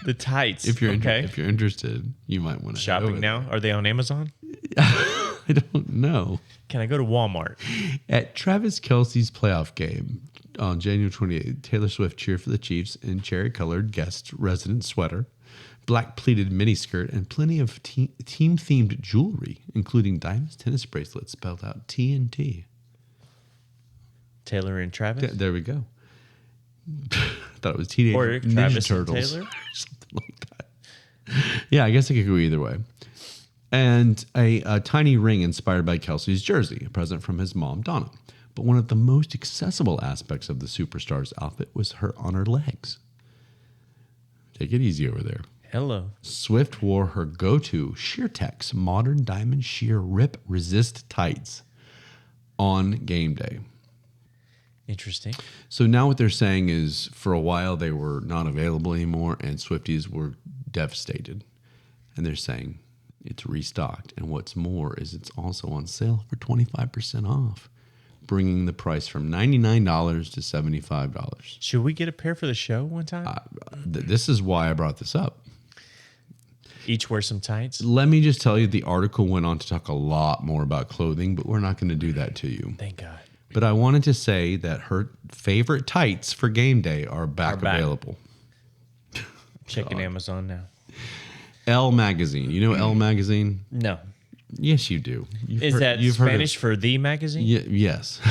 Speaker 2: The tights.
Speaker 1: If you're interested, you might want to
Speaker 2: shopping now. Are they on Amazon?
Speaker 1: I don't know.
Speaker 2: Can I go to Walmart?
Speaker 1: At Travis Kelce's playoff game on January 28th, Taylor Swift cheered for the Chiefs in cherry-colored guest resident sweater, black pleated miniskirt, and plenty of team-themed jewelry, including diamonds, tennis bracelets spelled out TNT.
Speaker 2: Taylor and Travis?
Speaker 1: There we go. I thought it was Teenage
Speaker 2: or
Speaker 1: Ninja
Speaker 2: Travis
Speaker 1: Turtles.
Speaker 2: And Taylor?
Speaker 1: Something like that. Yeah, I guess it could go either way. And a tiny ring inspired by Kelsey's jersey, a present from his mom, Donna. But one of the most accessible aspects of the superstar's outfit was on her legs. Take it easy over there.
Speaker 2: Hello.
Speaker 1: Swift wore her go-to Sheertex modern diamond sheer rip resist tights on game day.
Speaker 2: Interesting.
Speaker 1: So now what they're saying is for a while they were not available anymore and Swifties were devastated. And they're saying it's restocked. And what's more is it's also on sale for 25% off, bringing the price from $99 to $75.
Speaker 2: Should we get a pair for the show one time?
Speaker 1: This is why I brought this up.
Speaker 2: Each wear some tights.
Speaker 1: Let me just tell you, the article went on to talk a lot more about clothing, but we're not going to do that to you.
Speaker 2: Thank God.
Speaker 1: But I wanted to say that her favorite tights for game day are back available.
Speaker 2: Checking Amazon now.
Speaker 1: Elle Magazine. You know Elle Magazine?
Speaker 2: No.
Speaker 1: Yes, you do.
Speaker 2: Is that Spanish for the magazine?
Speaker 1: Yes.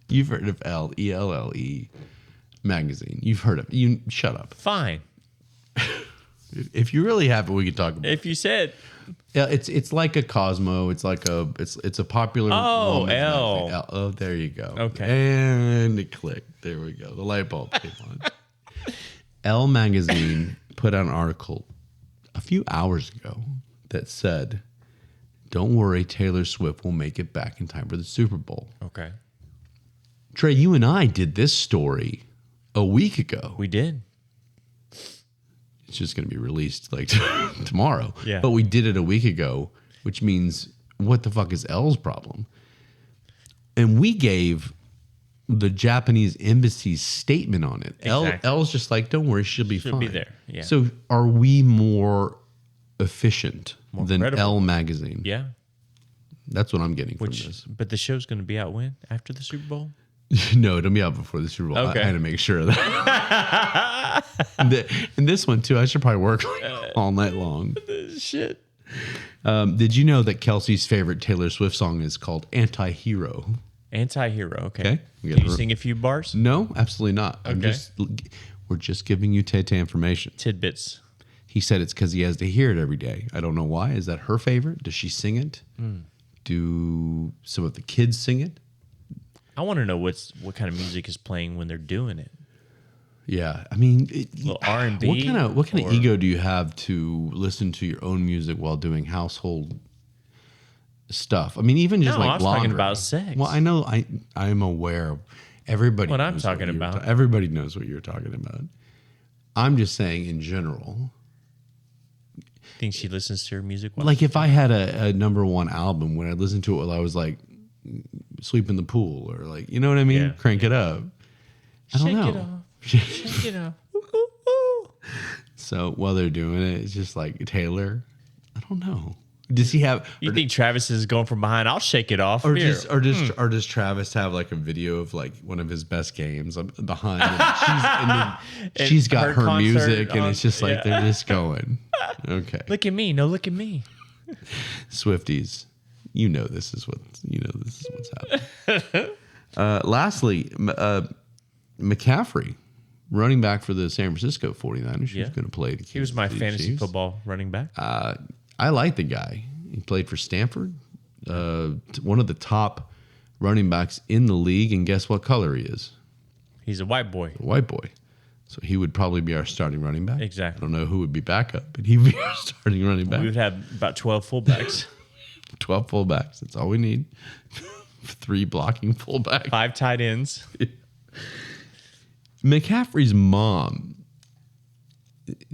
Speaker 1: You've heard of Elle, E-L-L-E magazine. You've heard of it. You shut up.
Speaker 2: Fine.
Speaker 1: If you really have it, we can talk about it.
Speaker 2: If you said.
Speaker 1: Yeah, it's like a Cosmo. It's like it's a popular.
Speaker 2: Oh, Elle.
Speaker 1: Oh, there you go.
Speaker 2: Okay.
Speaker 1: And it clicked. There we go. The light bulb came on. Elle Magazine put out an article a few hours ago that said, "Don't worry, Taylor Swift will make it back in time for the Super Bowl."
Speaker 2: Okay.
Speaker 1: Trey, you and I did this story a week ago.
Speaker 2: We did.
Speaker 1: It's just going to be released like tomorrow.
Speaker 2: Yeah.
Speaker 1: But we did it a week ago, which means what the fuck is Elle's problem? And we gave the Japanese embassy's statement on it.
Speaker 2: Exactly.
Speaker 1: Elle's just like, don't worry, she'll be fine.
Speaker 2: She'll be there. Yeah.
Speaker 1: So are we more efficient
Speaker 2: More
Speaker 1: than
Speaker 2: credible.
Speaker 1: Elle Magazine?
Speaker 2: Yeah.
Speaker 1: That's what I'm getting from this.
Speaker 2: But the show's going to be out when? After the Super Bowl?
Speaker 1: No, it'll be out before the Super Bowl.
Speaker 2: Okay.
Speaker 1: I had to make sure of that. And this one, too, I should probably work all night long.
Speaker 2: Shit.
Speaker 1: Did you know that Kelsey's favorite Taylor Swift song is called Anti-Hero?
Speaker 2: Anti-hero. Okay.
Speaker 1: Okay.
Speaker 2: Can you sing a few bars?
Speaker 1: No, absolutely not.
Speaker 2: Okay.
Speaker 1: We're just giving you Tay Tay information.
Speaker 2: Tidbits.
Speaker 1: He said it's because he has to hear it every day. I don't know why. Is that her favorite? Does she sing it? Do some of the kids sing it?
Speaker 2: I want to know what kind of music is playing when they're doing it.
Speaker 1: Yeah, I mean,
Speaker 2: Little R&B.
Speaker 1: What kind of ego do you have to listen to your own music while doing household stuff? I mean, even just
Speaker 2: No,
Speaker 1: like
Speaker 2: I was talking
Speaker 1: laundry.
Speaker 2: about sex.
Speaker 1: Well, I know. I'm aware. Everybody.
Speaker 2: What I'm
Speaker 1: knows
Speaker 2: talking
Speaker 1: you're
Speaker 2: about.
Speaker 1: Everybody knows what you're talking about. I'm just saying in general.
Speaker 2: Think she listens to her music? While
Speaker 1: Like if I had a number one album, when I listened to it while I was like sleep in the pool or like, you know what I mean?
Speaker 2: Yeah.
Speaker 1: Crank it up. I don't
Speaker 2: Shake
Speaker 1: know.
Speaker 2: it off. Shake it off. Ooh, ooh, ooh.
Speaker 1: So while they're doing it, it's just like Taylor. I don't know. Does he have?
Speaker 2: You think Travis is going from behind? I'll shake it off.
Speaker 1: Or
Speaker 2: Here.
Speaker 1: does Travis have like a video of like one of his best games behind? And she's got
Speaker 2: her
Speaker 1: her
Speaker 2: concert
Speaker 1: music, and
Speaker 2: on-
Speaker 1: it's just like
Speaker 2: yeah.
Speaker 1: they're just going. Okay,
Speaker 2: Look at me. No, look at me.
Speaker 1: Swifties, this is what's happening. Lastly, McCaffrey, running back for the San Francisco 49ers. He's going to play the
Speaker 2: He was my
Speaker 1: Kansas City
Speaker 2: fantasy
Speaker 1: Chiefs.
Speaker 2: football running back.
Speaker 1: I like the guy. He played for Stanford, one of the top running backs in the league. And guess what color he is?
Speaker 2: He's a white boy.
Speaker 1: White boy. So he would probably be our starting running back.
Speaker 2: Exactly.
Speaker 1: I don't know who would be backup, but he'd be our starting running back.
Speaker 2: We would have about 12 fullbacks.
Speaker 1: 12 fullbacks. That's all we need. 3 blocking fullbacks.
Speaker 2: 5 tight ends.
Speaker 1: McCaffrey's mom,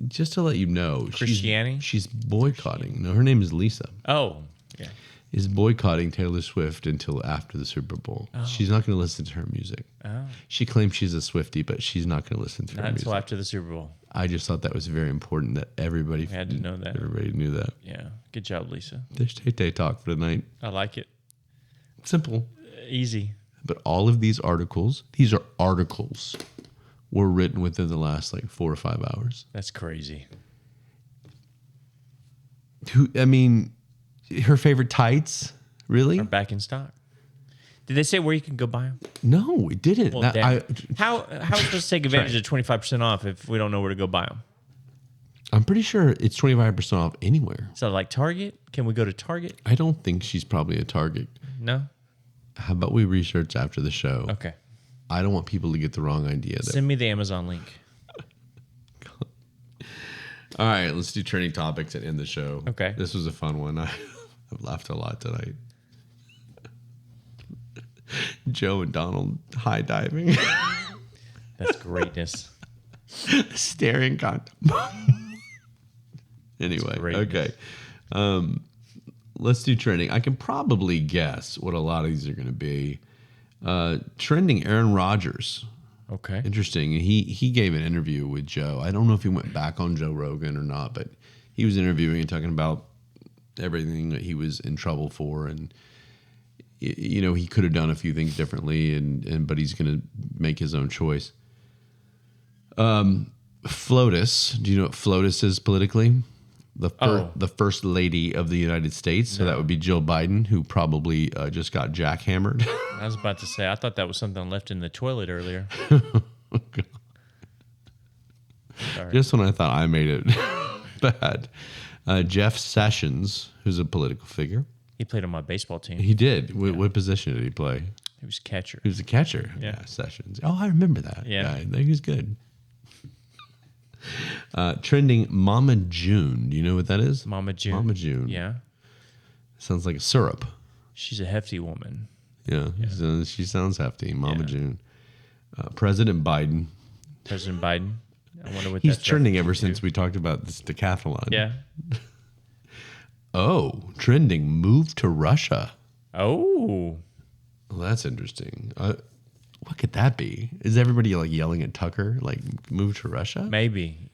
Speaker 1: just to let you know,
Speaker 2: Christiani?
Speaker 1: she's boycotting. No, her name is Lisa.
Speaker 2: Oh, yeah.
Speaker 1: Is boycotting Taylor Swift until after the Super Bowl.
Speaker 2: Oh.
Speaker 1: She's not going to listen to her music.
Speaker 2: Oh.
Speaker 1: She claims she's a Swiftie, but she's not going to listen to her
Speaker 2: Not
Speaker 1: music.
Speaker 2: until after the Super Bowl.
Speaker 1: I just thought that was very important that everybody
Speaker 2: had to know that.
Speaker 1: Everybody knew that.
Speaker 2: Yeah. Good job, Lisa.
Speaker 1: There's Tay Tay Talk for tonight.
Speaker 2: I like it.
Speaker 1: Simple.
Speaker 2: Easy.
Speaker 1: But all of these articles, were written within the last like 4 or 5 hours.
Speaker 2: That's crazy.
Speaker 1: Her favorite tights, really?
Speaker 2: Are back in stock. Did they say where you can go buy them?
Speaker 1: No, it didn't.
Speaker 2: Well, how are we supposed to take advantage of 25% off if we don't know where to go buy them?
Speaker 1: I'm pretty sure it's 25% off anywhere.
Speaker 2: So like Target? Can we go to Target?
Speaker 1: I don't think she's probably a Target.
Speaker 2: No?
Speaker 1: How about we research after the show?
Speaker 2: Okay.
Speaker 1: I don't want people to get the wrong idea.
Speaker 2: Send me the Amazon link.
Speaker 1: All right, let's do trending topics and end the show.
Speaker 2: Okay.
Speaker 1: This was a fun one. I've laughed a lot tonight. Joe and Donald high diving.
Speaker 2: That's greatness.
Speaker 1: Staring contest. Anyway, okay. Let's do trending. I can probably guess what a lot of these are going to be. Trending Aaron Rodgers.
Speaker 2: Okay.
Speaker 1: Interesting. He gave an interview with Joe. I don't know if he went back on Joe Rogan or not, but he was interviewing and talking about everything that he was in trouble for, and you know, he could have done a few things differently, but he's going to make his own choice. FLOTUS. Do you know what FLOTUS is politically? The first lady of the United States. So that would be Jill Biden, who probably just got jackhammered.
Speaker 2: I was about to say, I thought that was something left in the toilet earlier.
Speaker 1: Just when I thought I made it bad. Jeff Sessions, who's a political figure.
Speaker 2: He played on my baseball team.
Speaker 1: He did. What position did he play?
Speaker 2: He was catcher.
Speaker 1: He was a catcher. Yeah, Sessions. Oh, I remember that.
Speaker 2: Yeah.
Speaker 1: He was good. Trending Mama June. Do you know what that is?
Speaker 2: Mama June.
Speaker 1: Mama June.
Speaker 2: Yeah.
Speaker 1: Sounds like a syrup.
Speaker 2: She's a hefty woman.
Speaker 1: Yeah. So she sounds hefty. Mama June. President Biden.
Speaker 2: President Biden. I wonder what
Speaker 1: he's trending ever since we talked about this decathlon.
Speaker 2: Yeah.
Speaker 1: Oh, trending move to Russia.
Speaker 2: Oh.
Speaker 1: Well, that's interesting. What could that be? Is everybody like yelling at Tucker, like move to Russia?
Speaker 2: Maybe.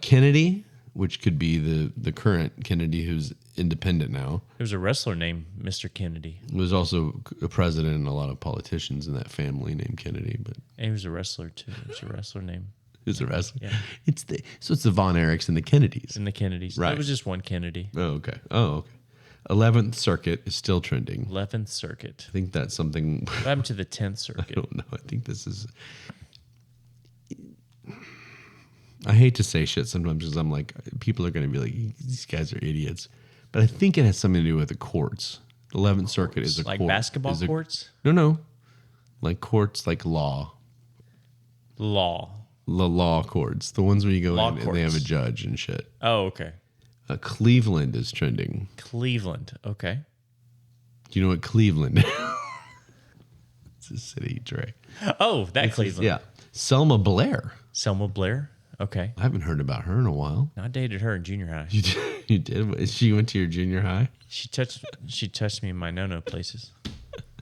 Speaker 1: Kennedy, which could be the current Kennedy who's independent now.
Speaker 2: There was a wrestler named Mr. Kennedy.
Speaker 1: There's also a president and a lot of politicians in that family named Kennedy. But
Speaker 2: and he was a wrestler too. There's a wrestler named.
Speaker 1: Who's a wrestler?
Speaker 2: Yeah.
Speaker 1: It's the Von Erichs and the Kennedys.
Speaker 2: And the Kennedys.
Speaker 1: Right.
Speaker 2: It was just one Kennedy.
Speaker 1: Oh, okay. 11th Circuit is still trending.
Speaker 2: 11th Circuit.
Speaker 1: I think that's something.
Speaker 2: What happened to the 10th Circuit?
Speaker 1: I don't know. I think this is. I hate to say shit sometimes because I'm like, people are going to be like, these guys are idiots. But I think it has something to do with the courts. The 11th Circuit is a
Speaker 2: like
Speaker 1: court.
Speaker 2: basketball courts?
Speaker 1: No. Like courts, like law.
Speaker 2: Law.
Speaker 1: The law courts. The ones where you go
Speaker 2: Law
Speaker 1: in
Speaker 2: courts.
Speaker 1: and they have a judge and shit.
Speaker 2: Oh, okay.
Speaker 1: Cleveland is trending.
Speaker 2: Cleveland. Okay.
Speaker 1: Do you know what Cleveland is? It's a city, Trey.
Speaker 2: Oh, that Cleveland.
Speaker 1: Yeah. Selma Blair.
Speaker 2: Selma Blair. Okay.
Speaker 1: I haven't heard about her in a while.
Speaker 2: I dated her in junior high.
Speaker 1: You did? She went to your junior high?
Speaker 2: She touched me in my no-no places.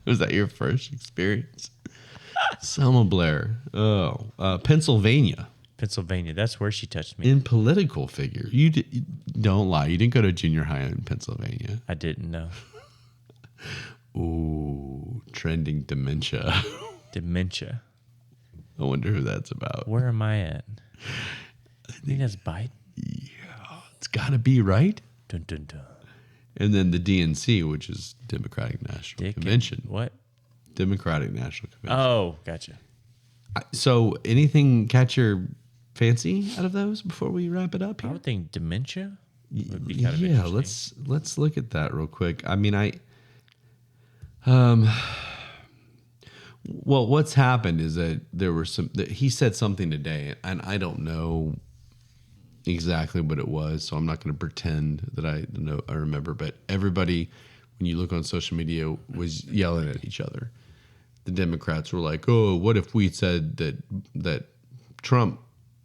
Speaker 1: Was that your first experience? Selma Blair. Oh, Pennsylvania.
Speaker 2: Pennsylvania. That's where she touched me.
Speaker 1: In political figure. You don't lie. You didn't go to junior high in Pennsylvania.
Speaker 2: I didn't know.
Speaker 1: Ooh, trending dementia.
Speaker 2: Dementia.
Speaker 1: I wonder who that's about.
Speaker 2: Where am I at? I think that's Biden.
Speaker 1: Yeah, it's got to be, right?
Speaker 2: Dun, dun, dun.
Speaker 1: And then the DNC, which is Democratic National Convention.
Speaker 2: What?
Speaker 1: Democratic National Convention.
Speaker 2: Oh, gotcha.
Speaker 1: So anything catch your fancy out of those before we wrap it up here?
Speaker 2: I would think dementia would be kind of interesting.
Speaker 1: let's look at that real quick. I mean, well, what's happened is that there were he said something today, and I don't know exactly what it was, so I'm not going to pretend that I remember. But everybody, when you look on social media, was yelling at each other. The Democrats were like, "Oh, what if we said that Trump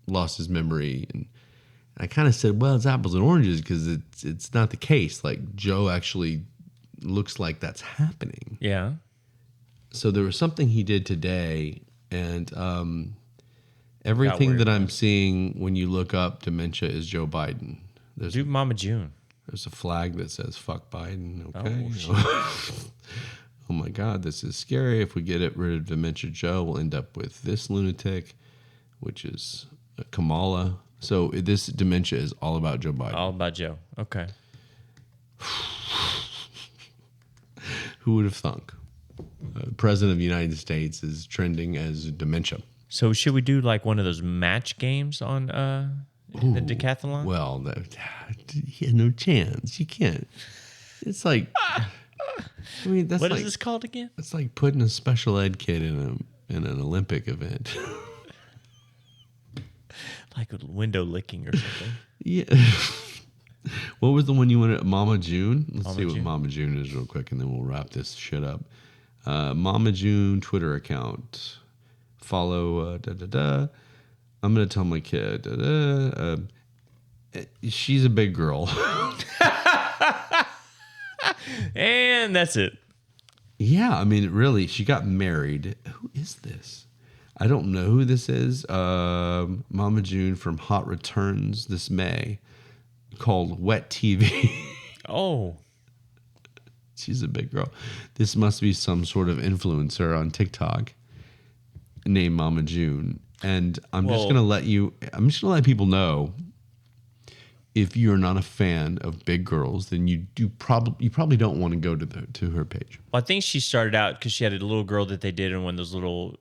Speaker 1: lost his memory?" And I kind of said, "Well, it's apples and oranges because it's not the case. Like Joe actually looks like that's happening."
Speaker 2: Yeah.
Speaker 1: So there was something he did today, and everything that I'm seeing when you look up dementia is Joe Biden.
Speaker 2: Do Mama June.
Speaker 1: There's a flag that says "Fuck Biden." Okay.
Speaker 2: Oh,
Speaker 1: oh my God, this is scary. If we get rid of dementia Joe, we'll end up with this lunatic, which is Kamala. So this dementia is all about Joe Biden.
Speaker 2: All about Joe. Okay.
Speaker 1: Who would have thunk? President of the United States is trending as dementia.
Speaker 2: So should we do like one of those match games on the decathlon?
Speaker 1: Well, he had no chance. You can't. It's like, I mean, that's
Speaker 2: what
Speaker 1: like,
Speaker 2: is this called again?
Speaker 1: It's like putting a special ed kid in an Olympic event.
Speaker 2: Like window licking or something.
Speaker 1: Yeah. What was the one you wanted? Mama June? Let's see what
Speaker 2: June.
Speaker 1: Mama June is real quick, and then we'll wrap this shit up. Mama June Twitter account. Follow, I'm going to tell my kid, she's a big girl.
Speaker 2: And that's it.
Speaker 1: Yeah, I mean, really, she got married. Who is this? I don't know who this is. Mama June from Hot Returns this May, called Wet TV.
Speaker 2: Oh.
Speaker 1: She's a big girl. This must be some sort of influencer on TikTok named Mama June. And I'm just going to let people know, if you're not a fan of big girls, then you probably don't want to go to her page.
Speaker 2: Well, I think she started out because she had a little girl that they did in one of those little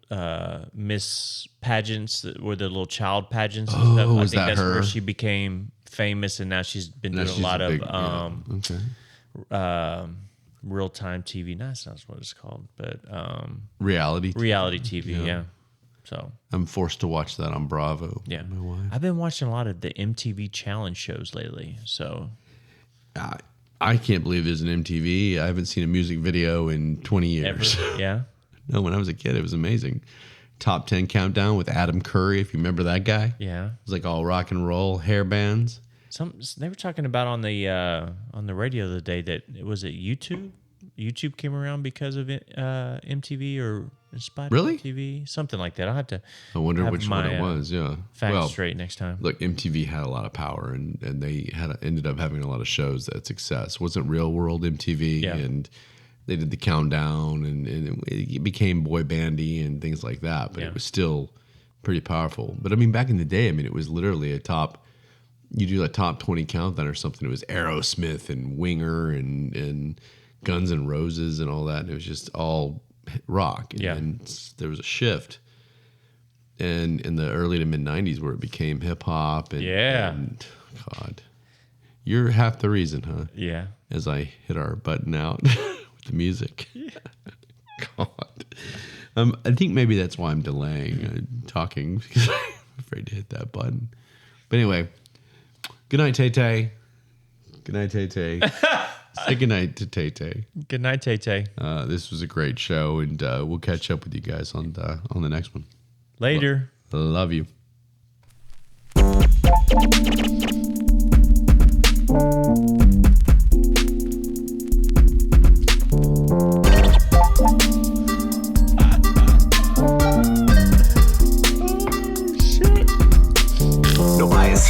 Speaker 2: Miss pageants that were the little child pageants. And stuff. I think that's her? Where she became famous, and now she's been doing a lot of real-time TV. No, that's not what it's called, but
Speaker 1: reality
Speaker 2: TV. Yeah. So
Speaker 1: I'm forced to watch that on Bravo.
Speaker 2: Yeah, my wife. I've been watching a lot of the MTV challenge shows lately. So
Speaker 1: I can't believe there's an MTV. I haven't seen a music video in 20 years.
Speaker 2: Ever? Yeah.
Speaker 1: No, when I was a kid, it was amazing. Top 10 countdown with Adam Curry, if you remember that guy.
Speaker 2: Yeah. It
Speaker 1: was like all rock and roll, hair bands.
Speaker 2: They were talking about on the radio the other day that YouTube. YouTube came around because of MTV or inspired MTV, something like that. I'll have to.
Speaker 1: I wonder which one it was. Yeah,
Speaker 2: facts straight next time.
Speaker 1: Look, MTV had a lot of power, and they ended up having a lot of shows that success. It wasn't Real World MTV, and they did the countdown, and it became boy bandy and things like that. But it was still pretty powerful. But I mean, back in the day, it was literally a top. You do a top 20 countdown or something. It was Aerosmith and Winger and Guns N' Roses and all that. And it was just all rock. And then there was a shift in the early to mid 90s where it became hip hop. And God, you're half the reason, huh?
Speaker 2: Yeah.
Speaker 1: As I hit our button out with the music. Yeah. God. I think maybe that's why I'm delaying talking, because I'm afraid to hit that button. But anyway, good night, Tay Tay. Good night, Tay Tay. Say good night to Tay Tay.
Speaker 2: Good night, Tay Tay.
Speaker 1: This was a great show, and we'll catch up with you guys on the next one.
Speaker 2: Later.
Speaker 1: Love you.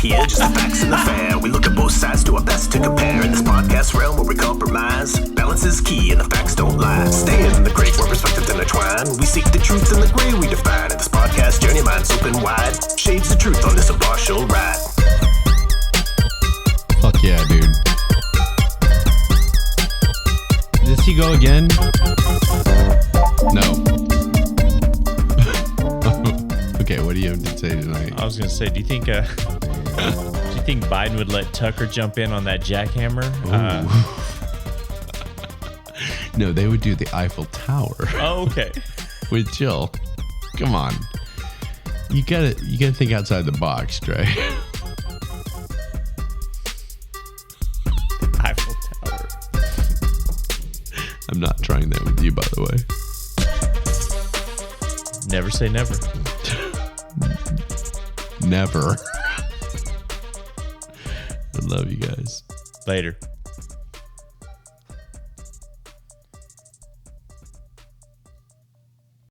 Speaker 3: Here, just the facts and the fair. We look at both sides, do our best to compare. In this podcast realm where we compromise, balance is key and the facts don't lie. Stay in the great where perspectives intertwine. We seek the truth in the gray we define. In this podcast journey, minds open wide. Shades the truth on this impartial ride.
Speaker 1: Fuck yeah, dude. Does he go again? No. Okay, what do you have to say tonight?
Speaker 2: I was going to say, do you think Biden would let Tucker jump in on that jackhammer?
Speaker 1: No, they would do the Eiffel Tower.
Speaker 2: Oh, okay.
Speaker 1: With Jill. Come on. You gotta think outside the box, Trey.
Speaker 2: Eiffel Tower.
Speaker 1: I'm not trying that with you, by the way.
Speaker 2: Never say never.
Speaker 1: Never. I love you guys.
Speaker 2: Later.